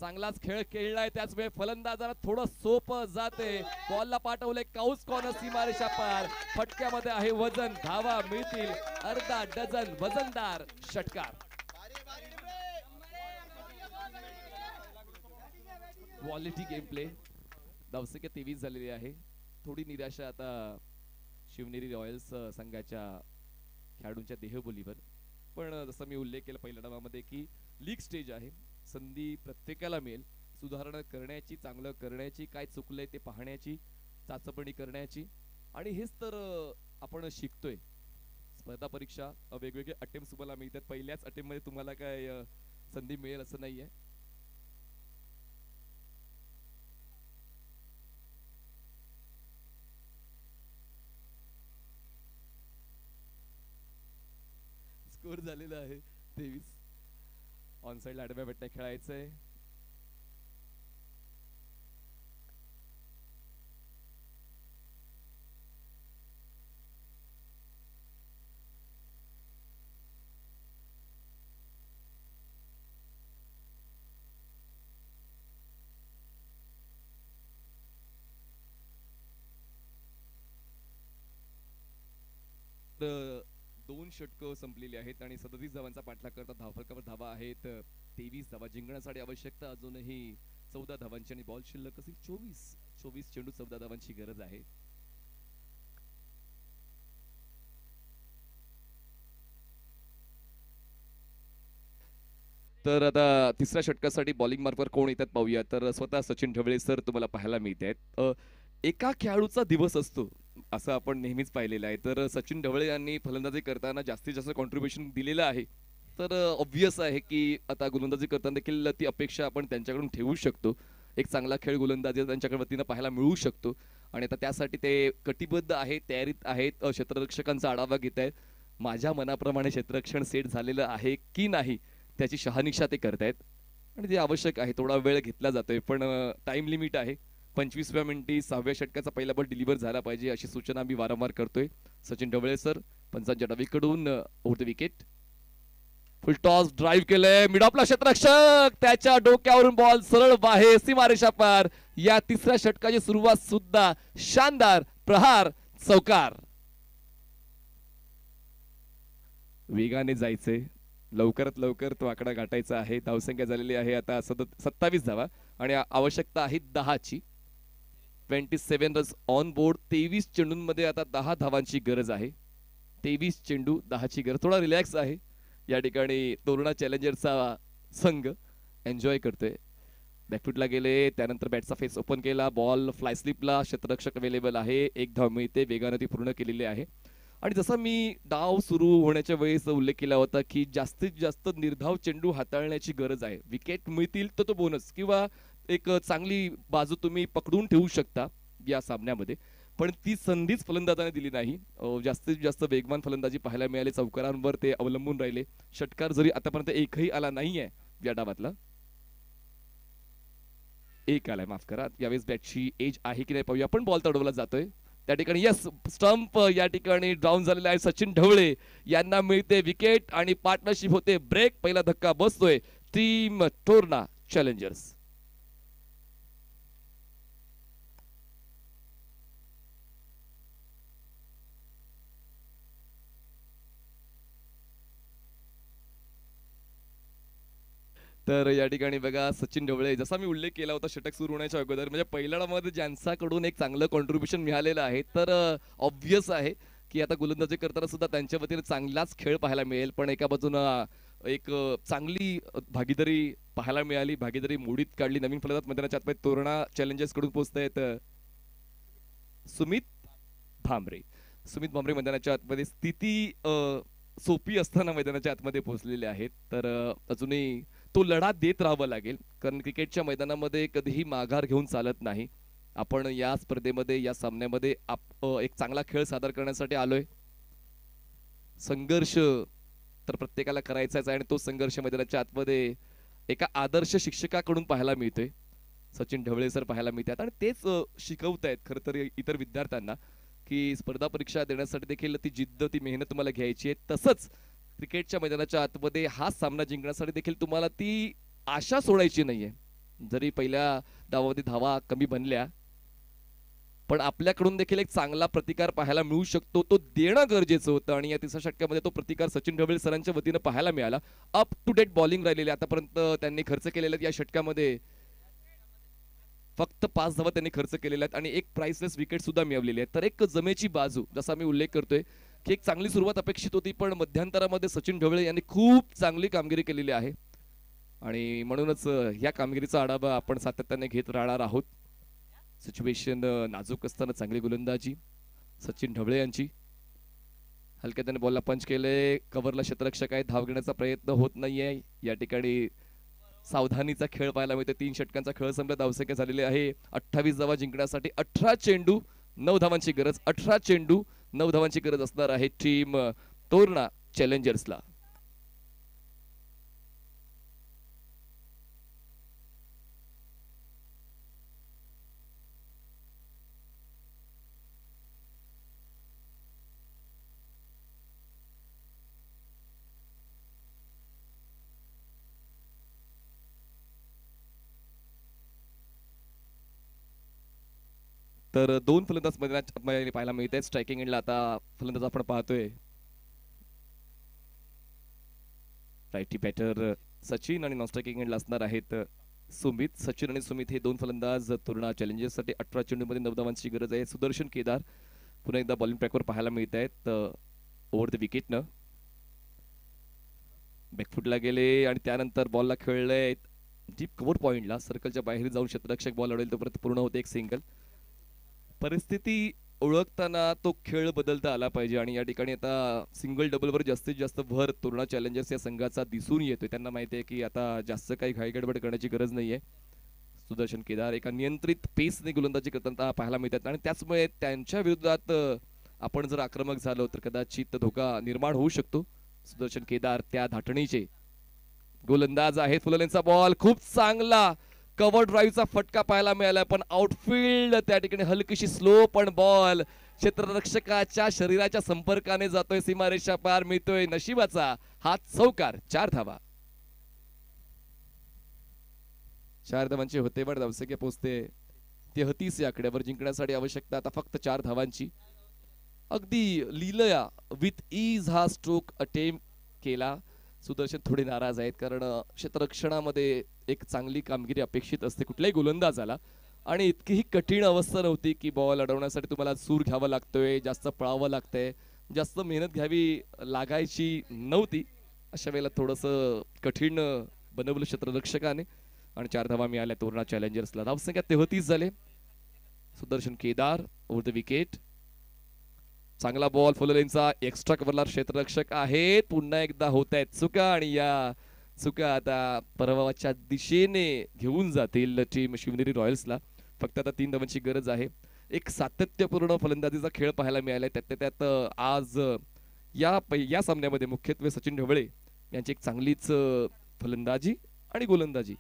चांगलाच खेळ खेळलाय. त्याच वेळी फलंदाजाला थोडं सोपं जाते. बॉलला पाठवले काउस कॉर्नर, सीमारेषा पार, फटक्यामध्ये आहे वजन, धावा मिळतील अर्धा डझन, वजनदार षटकार. Quality game play. धावसंख्या 23 झालेली आहे. थोडी निराशा आता शिवनेरी रॉयल्स संघाच्या खेळाडूंच्या देहबोलीवर, पण जसं मी उल्लेख केला पहिल्या डावामध्ये की लीग स्टेज आहे, संधी प्रत्येकाला मिळेल सुधारणा करण्याची, चांगलं करण्याची, काय चुकलंय ते पाहण्याची, चाचपणी करण्याची, आणि हेच तर आपण शिकतोय. स्पर्धा परीक्षा वेगवेगळे अटेम्प्ट तुम्हाला मिळतात. पहिल्याच अटेम्प्ट मध्ये तुम्हाला काय संधी मिळेल असं नाहीये. स्कोर झालेला आहे 23. ऑन साइड आडव्या बट्ट्या खेळायचंय. दोन षटकं संपलेली आहेत आणि 37 धावांचा पाठलाग करता धावफलकावर धावा आहेत 23 धावा. जिंकण्यासाठी आवश्यकता अजूनही 14 धावांची आणि बॉल शिल्लक असेल 24 चेंडू 14 धावांची गरज आहे. तर आता तिसऱ्या षटकासाठी बॉलिंग मार्कवर कोण येतात पाहूया. तर स्वतः सचिन ढवळे सर तुम्हाला पाहायला मिळत आहेत. एका खेळाडूचा दिवस असतो असं आपण नेहमीच पाहिलेलं आहे. तर सचिन ढवळे यांनी फलंदाजी करताना जास्तीत जास्त कॉन्ट्रीब्युशन दिलेलं आहे. तर ऑब्व्हियस आहे की आता गोलंदाजी करताना देखील ती अपेक्षा आपण त्यांच्याकडून ठेवू शकतो. एक चांगला खेळ गोलंदाजी त्यांच्याकडे वतीनं पाहायला मिळू शकतो आणि आता त्यासाठी ते कटिबद्ध आहेत, तयारीत आहेत. क्षेत्ररक्षकांचा आढावा घेत आहेत. माझ्या मनाप्रमाणे क्षेत्ररक्षण सेट झालेलं आहे की नाही त्याची शहानिशा ते करतायत आणि ते आवश्यक आहे. थोडा वेळ घेतला जातोय पण टाइम लिमिट आहे. 25व्या मिनिटी 6व्या षटकाचा पहिला बॉल डिलिव्हर झाला पाहिजे अशी सूचना मी वारंवार करतोय. सचिन ढवळे सर पंचांच्या डावीकडून over the wicket. Full toss drive केलंय मिड ऑफला क्षेत्ररक्षक त्याच्या डोक्यावरून बॉल सरळ बाहेर सीमारेषा पार. या तिसऱ्या षटकाची सुरुवात सुद्धा शानदार प्रहार चौकार. वेगाने जायचे लवकरात लवकर तो आकडा गाठायचा आहे. धावसंख्या झालेली आहे आता 27 धावा आणि आवश्यकता आहे 10ची. 27 रन्स ऑन बोर्ड. 23 चेंडूंमध्ये आता 10 धावांची गरज आहे. 23 चेंडू 10ची गरज. थोडा रिलॅक्स आहे या ठिकाणी तोरणा चॅलेंजर्सचा संघ एन्जॉय करतोय. बॅकफुटला गेले त्यानंतर बॅटचा फेस ओपन केला. बॉल फ्लाय स्लिपला क्षेत्ररक्षक अवेलेबल आहे. एक धाव मिळते. वेगाने ती पूर्ण केलेली आहे आणि जसा मी डाव सुरू होण्याच्या वेळेस उल्लेख केला होता की जास्तीत जास्त निर्धाव चेंडू हाताळण्याची गरज आहे. विकेट मिळतील तर तो बोनस किंवा एक चांगली बाजू तुम्ही पकडून ठेवू शकता या सामन्यामध्ये पण ती संधीच फलंदाजाने दिली नाही. जास्तीत जास्त वेगवान फलंदाजी पाहायला मिळाली. चौकारांवर ते अवलंबून राहिले. षटकार जरी आतापर्यंत एकही आला नाहीये या डावातला. एक आलाय माफ करा. यावेळेस बॅटची एज आहे की नाही पाहूया. पण बॉल तडवला जातोय त्या ठिकाणी. यस स्टंप या ठिकाणी डाऊन झालेला आहे. सचिन ढवळे यांना मिळते विकेट आणि पार्टनरशिप होते ब्रेक. पहिला धक्का बसतोय टीम तोरणा चॅलेंजर्स. तर या ठिकाणी बघा सचिन ढवळे जसा मी उल्लेख केला होता षटक सुरू होण्याच्या अगोदर म्हणजे पहिल्या डावामध्ये ज्यांच्याकडून एक चांगलं कॉन्ट्रीब्युशन मिळालेलं आहे तर ऑब्व्हियस आहे की आता गोलंदाजी करताना सुद्धा त्यांच्या वतीने चांगलाच खेळ पाहायला मिळेल. पण एका बाजूनं एक चांगली भागीदारी पाहायला मिळाली. भागीदारी मोडीत काढली. नवीन फलंदाज मैदानाच्या आतमध्ये तोरणा चॅलेंजर्स कडून पोहोचतायत सुमित भामरे. सुमित भामरे मैदानाच्या आतमध्ये स्थिती सोपी असताना मैदानाच्या आतमध्ये पोहोचलेले आहेत. तर अजूनही तो लढा देत राहावा लागेल कारण क्रिकेटच्या मैदानामध्ये कधीही माघार घेऊन चालत नाही. आपण या स्पर्धेमध्ये या सामन्यामध्ये एक चांगला खेळ सादर करण्यासाठी आलोय. संघर्ष तर प्रत्येकाला करायचाच आहे आणि तो संघर्ष मैदानाच्या आतमध्ये एका आदर्श शिक्षकाकडून पाहायला मिळतोय. सचिन ढवळे सर पाहायला मिळतात आणि तेच शिकवतायत खरं तर इतर विद्यार्थ्यांना की स्पर्धा परीक्षा देण्यासाठी देखील ती जिद्द ती मेहनत तुम्हाला घ्यायची आहे. तसंच क्रिकेटच्या मैदानाच्या आतमध्ये हा सामना जिंकण्यासाठी देखील तुम्हाला ती आशा सोडायची नाहीये. जरी पहिल्या डावामध्ये धावा कमी बनल्या पण आपल्याकडून देखील एक चांगला प्रतिकार पाहायला मिळू शकतो. तो देणं गरजेचं होतं आणि या तिसऱ्या षटकामध्ये तो प्रतिकार सचिन ढवळे सरांच्या वतीनं पाहायला मिळाला. अप टू डेट बॉलिंग राहिलेली आतापर्यंत त्यांनी खर्च केलेल्या या षटकामध्ये फक्त 5 धावा त्यांनी खर्च केलेल्या आहेत आणि एक प्राइसलेस विकेट सुद्धा मिळवलेली आहे. तर एक जमेची बाजू जसा मी उल्लेख करतोय की एक चांगली सुरुवात अपेक्षित होती पण मध्यंतरामध्ये सचिन ढवळे यांनी खूप चांगली कामगिरी केलेली आहे आणि म्हणूनच या कामगिरीचा आढावा आपण सातत्याने घेत राहणार आहोत. सिच्युएशन नाजूक असताना चांगली गोलंदाजी सचिन ढवळे यांची. हलक्या त्याने बॉलला पंच केले. कव्हरला क्षेत्ररक्षक आहे. धाव घेण्याचा प्रयत्न होत नाहीये. या ठिकाणी सावधानीचा खेळ पाहायला मिळतो. 3 षटकांचा खेळ संपला. धावसंख्या झालेली आहे 28 धावा जिंकण्यासाठी 18 चेंडू 9 धावांची गरज. 18 चेंडू 9 धावांची गरज असणार आहे टीम तोरणा चॅलेंजर्सला. तर 2 फलंदाज मैदानात पाहायला मिळत आहेत. स्ट्रायकिंग एंडला आता फलंदाज आपण पाहतोय रायटी बॅटर सचिन आणि नॉन स्ट्रायकिंग एंडला असणार आहेत सुमित. सचिन आणि सुमित हे 2 फलंदाज तोरणा चॅलेंजर्ससाठी 18 चेंडूमध्ये 9 धावांची गरज आहे. सुदर्शन केदार पुन्हा एकदा बॉलिंग ट्रॅकवर पाहायला मिळत आहेत ओव्हर द विकेटनं. बॅकफुटला गेले आणि त्यानंतर बॉलला खेळले डीप कव्हर पॉइंटला सर्कलच्या बाहेर जाऊन क्षेत्ररक्षक बॉल अडवेल तोपर्यंत पूर्ण होते एक सिंगल. परिस्थिती ओळखताना तो खेळ बदलता आला पाहिजे आणि या ठिकाणी आता सिंगल डबलवर जास्तीत जास्त भर तोरणा चॅलेंजर्स या संघाचा दिसून येतोय. त्यांना माहिती आहे की आता जास्त काही घाईगडबड करण्याची गरज नाहीये. सुदर्शन केदार एका नियंत्रित पेसने गोलंदाजी करताना पाहायला मिळतात आणि त्याचमुळे त्यांच्या विरोधात आपण जर आक्रमक झालो तर कदाचित धोका निर्माण होऊ शकतो. सुदर्शन केदार त्या धाटणीचे गोलंदाज आहेत. फुललेंचा बॉल खूप चांगला कव्हर ड्राईव्हचा फटका पाहायला मिळाला, पण आउटफील्ड त्या ठिकाणी हलकीशी स्लो, पण बॉल क्षेत्ररक्षकाच्या शरीराच्या संपर्काने जातोय, सीमारेषा पार, मिळतोय नशिबाचा हात चौकार. 4 धावा. 4 धावांचे होते पण धावसंख्या पोहोचते 33 या आकड्यावर. जिंकण्यासाठी आवश्यकता आता फक्त 4 धावांची. अगदी लीलया विथ इज हा स्ट्रोक अटेम्प्ट केला. सुदर्शन थोडे नाराज आहेत कारण क्षेत्ररक्षणामध्ये एक चांगली कामगिरी अपेक्षित असते कुठल्याही गोलंदाजाला आणि इतकीही कठीण अवस्था नव्हती की बॉल अडवण्यासाठी तुम्हाला सूर घ्यावा लागतोय, जास्त पळावं लागतंय, जास्त मेहनत घ्यावी लागायची नव्हती. अशा वेळेला थोडंसं कठीण बनवलं क्षेत्ररक्षकाने आणि 4 धावा मिळाल्या तोरणा चॅलेंजर्सला. धावसंख्या 33 झाले. Sudarshan Kedar over the wicket. चांगला बॉल फुललेंचा, एक्स्ट्रा कव्हरला क्षेत्ररक्षक आहेत. पुन्हा एकदा होत आहेत चुका आणि या चुका आता पराभवाच्या दिशेने घेऊन जातील टीम शिवनेरी रॉयल्सला. फक्त आता 3 धावांची गरज आहे. एक सातत्यपूर्ण फलंदाजीचा खेळ पाहायला मिळालाय. त्यात आज या सामन्यामध्ये मुख्यत्वे सचिन ढवळे यांची एक चांगलीच फलंदाजी आणि गोलंदाजी.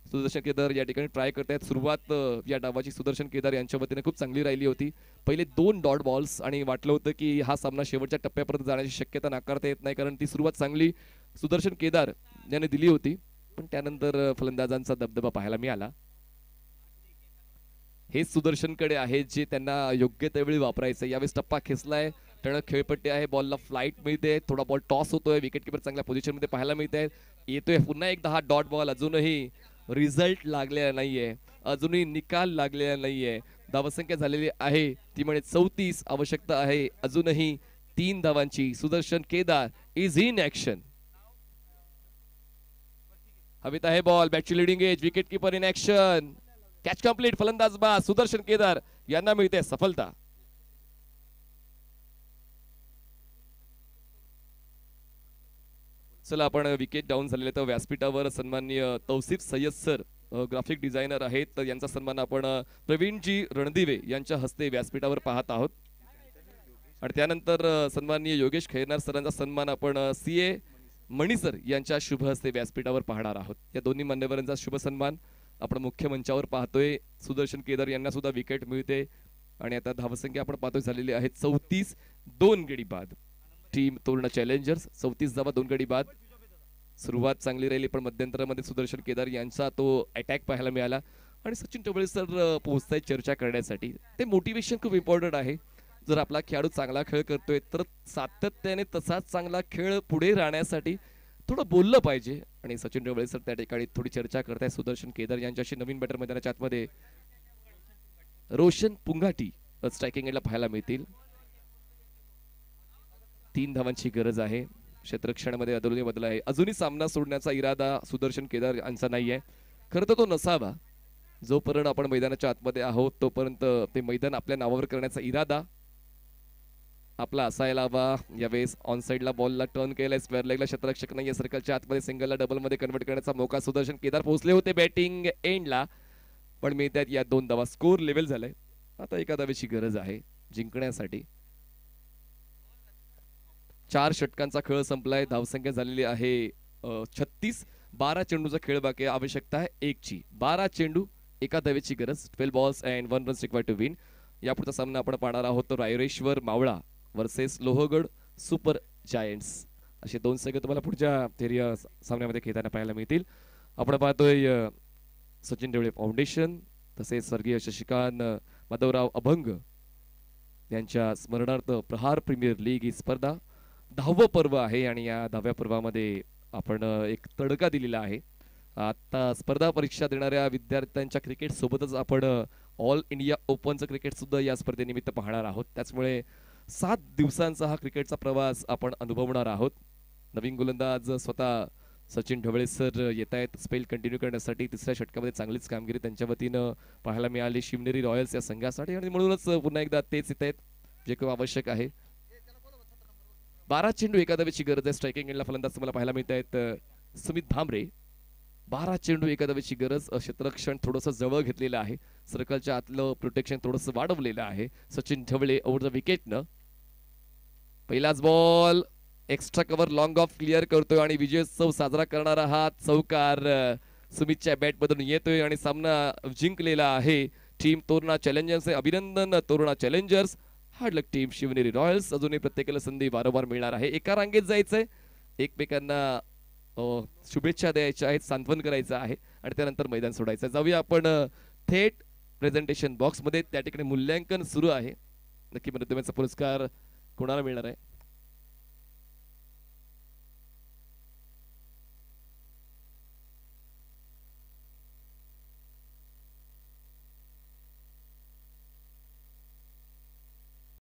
सुदर्शन केदार या ठिकाणी ट्राय करतायत. सुरुवात या डावाची सुदर्शन केदार यांच्या वतीने खूप चांगली राहिली होती. पहिले 2 डॉट बॉल्स आणि वाटलं होतं की हा सामना शेवटच्या टप्प्यापर्यंत जाण्याची शक्यता नाकारता येत नाही कारण ती सुरुवात चांगली सुदर्शन केदार याने दिली होती, पण त्यानंतर फलंदाजांचा दबदबा पाहायला मिळाला. हेच सुदर्शनकडे आहे जे त्यांना योग्य त्यावेळी वापरायचं. यावेळेस टप्पा खेचलाय, टणक खेळपट्टी आहे, बॉलला फ्लाईट मिळते, थोडा बॉल टॉस होतोय, विकेट किपर चांगल्या पोझिशन मध्ये पाहायला मिळते. येतोय पुन्हा एकदा हा डॉट बॉल. अजूनही रिझल्ट लागलेला नाहीये, अजूनही निकाल लागलेला नाहीये. धावसंख्या झालेली आहे ती म्हणजे 34. आवश्यकता आहे अजूनही 3 धावांची. Sudarshan Kedar is in action. हवेत आहे बॉल, बॅटची leading edge, wicket keeper in action, catch complete. फलंदाज बा सुदर्शन केदार यांना मिळते सफलता. चला आपण विकेट डाऊन झालेले तर व्यासपीठावर सन्माननीय Tausif Sayyad sir graphic designer आहेत, तर यांचा सन्मान आपण प्रवीणजी रणदिवे यांच्या हस्ते व्यासपीठावर पाहत आहोत. आणि त्यानंतर सन्माननीय योगेश खैरनार सरांचा सन्मान आपण CA मणी सर यांच्या शुभ हस्ते व्यासपीठावर पाहणार आहोत. या दोन्ही मान्यवरांचा शुभ सन्मान आपण मुख्य मंचावर पाहतोय. सुदर्शन केदार यांना सुद्धा विकेट मिळते आणि आता धावसंख्या आपण पाहतोय झालेली आहे 34. 2 गडी बाद. टीम तोरणा चॅलेंजर्स 34 धावा 2 गडी बाद. सुरुवात चांगली राहिली पण मध्यंतरामध्ये सुदर्शन केदार यांचा तो अटॅक पाहायला मिळाला आणि सचिन ढवळे सर पोहोचतायत चर्चा करण्यासाठी. ते मोटिवेशन खूप इम्पॉर्टंट आहे. जर आपला खेळाडू चांगला खेळ करतोय तर सातत्याने तसाच चांगला खेळ पुढे राहण्यासाठी थोडं बोललं पाहिजे आणि सचिन ढवळे सर त्या ठिकाणी थोडी चर्चा करतायत सुदर्शन केदार यांच्याशी. नवीन बॅटर मैदानाच्या आतमध्ये रोशन पुंगाटी स्ट्रायकिंग एंडला पाहायला मिळतील. 3 धावांची गरज आहे. क्षेत्ररक्षणामध्ये अदोलनी बदल आहे. अजूनही सामना सोडण्याचा इरादा सुदर्शन केदार यांचा नाहीये. खरं तर तो नसावा. जोपर्यंत आपण मैदानाच्या आतमध्ये आहोत तोपर्यंत ते मैदान आपल्या नावावर करण्याचा इरादा आपला असायला हवा. यावेळेस ऑन साइडला बॉलला टर्न केलाय, स्क्वेअर लेगला क्षेत्ररक्षक नाहीये. सर्कलच्या आतमध्ये सिंगलला डबल मध्ये कन्वर्ट करण्याचा मौका सुदर्शन केदार पोहोचले होते बॅटिंग एंडला, पण मिळतात या 2 धावा. स्कोर लेव्हल झालाय. आता एका धावेची गरज आहे जिंकण्यासाठी. 4 षटकांचा खेळ संपलाय. धावसंख्या झालेली आहे 36. 12 चेंडूचा खेळ बाकी आहे. आवश्यकता आहे 1 ची. 12 चेंडू 1 धावेची गरज. 12 balls and 1 runs required to win. यापुढचा सामना आपण पाहणार आहोत तो रायरेश्वर मावळा वर्सेस लोहगड सुपर जायंट्स. असे 2 संघ तुम्हाला पुढच्या फेरीया सामन्यामध्ये खेळताना पाहायला मिळतील. आपण पाहतोय सचिन ढवळे फाउंडेशन तसेच स्वर्गीय शशिकांत माधवराव अभंग यांच्या स्मरणार्थ प्रहार प्रीमियर लीग ही स्पर्धा 10वं पर्व आहे आणि या 10व्या पर्वामध्ये आपण एक तडका दिलेला आहे. आता स्पर्धा परीक्षा देणाऱ्या विद्यार्थ्यांच्या क्रिकेट सोबतच आपण ऑल इंडिया ओपनचं क्रिकेट सुद्धा या स्पर्धेनिमित्त पाहणार आहोत. त्याचमुळे 7 दिवसांचा हा क्रिकेटचा प्रवास आपण अनुभवणार आहोत. नवीन गोलंदाज स्वतः सचिन ढवळे सर येत आहेत स्पेल कंटिन्यू करण्यासाठी. तिसऱ्या षटकामध्ये चांगलीच कामगिरी त्यांच्या वतीनं पाहायला मिळाली शिवनेरी रॉयल्स या संघासाठी आणि म्हणूनच पुन्हा एकदा तेच येत आहेत जे खूप आवश्यक आहे. 12 चेंडू एका धावेची गरज आहे. स्ट्रायकिंग एंडला फलंदाज तुम्हाला पाहायला मिळत आहेत सुमित भामरे. 12 चेंडू एका धावेची गरज. क्षेत्ररक्षण थोडंसं जवळ घेतलेलं आहे. सर्कलच्या आतलं प्रोटेक्शन थोडंसं वाढवलेलं आहे सचिन ढवळे ओव्हर द विकेटनं. पहिलाच ball extra cover long of clear करतोय आणि विजयोत्सव साजरा करणारा हा चौकार सुमितच्या बॅट मधून येतोय आणि सामना जिंकलेला आहे टीम तोरणा चॅलेंजर्स. अभिनंदन तोरणा चॅलेंजर्स. हार्ड लक टीम शिवनेरी रॉयल्स. अजूनही प्रत्येकाला संधी वारंवार मिळणार आहे. एका रांगेत जायचंय, एकमेकांना शुभेच्छा द्यायच्या आहेत, सांत्वन करायचं आहे आणि त्यानंतर मैदान सोडायचं. जाऊया आपण थेट प्रेझेंटेशन बॉक्स मध्ये. त्या ठिकाणी मूल्यांकन सुरू आहे. नक्की मध्यमाचा पुरस्कार कोणाला मिळणार आहे?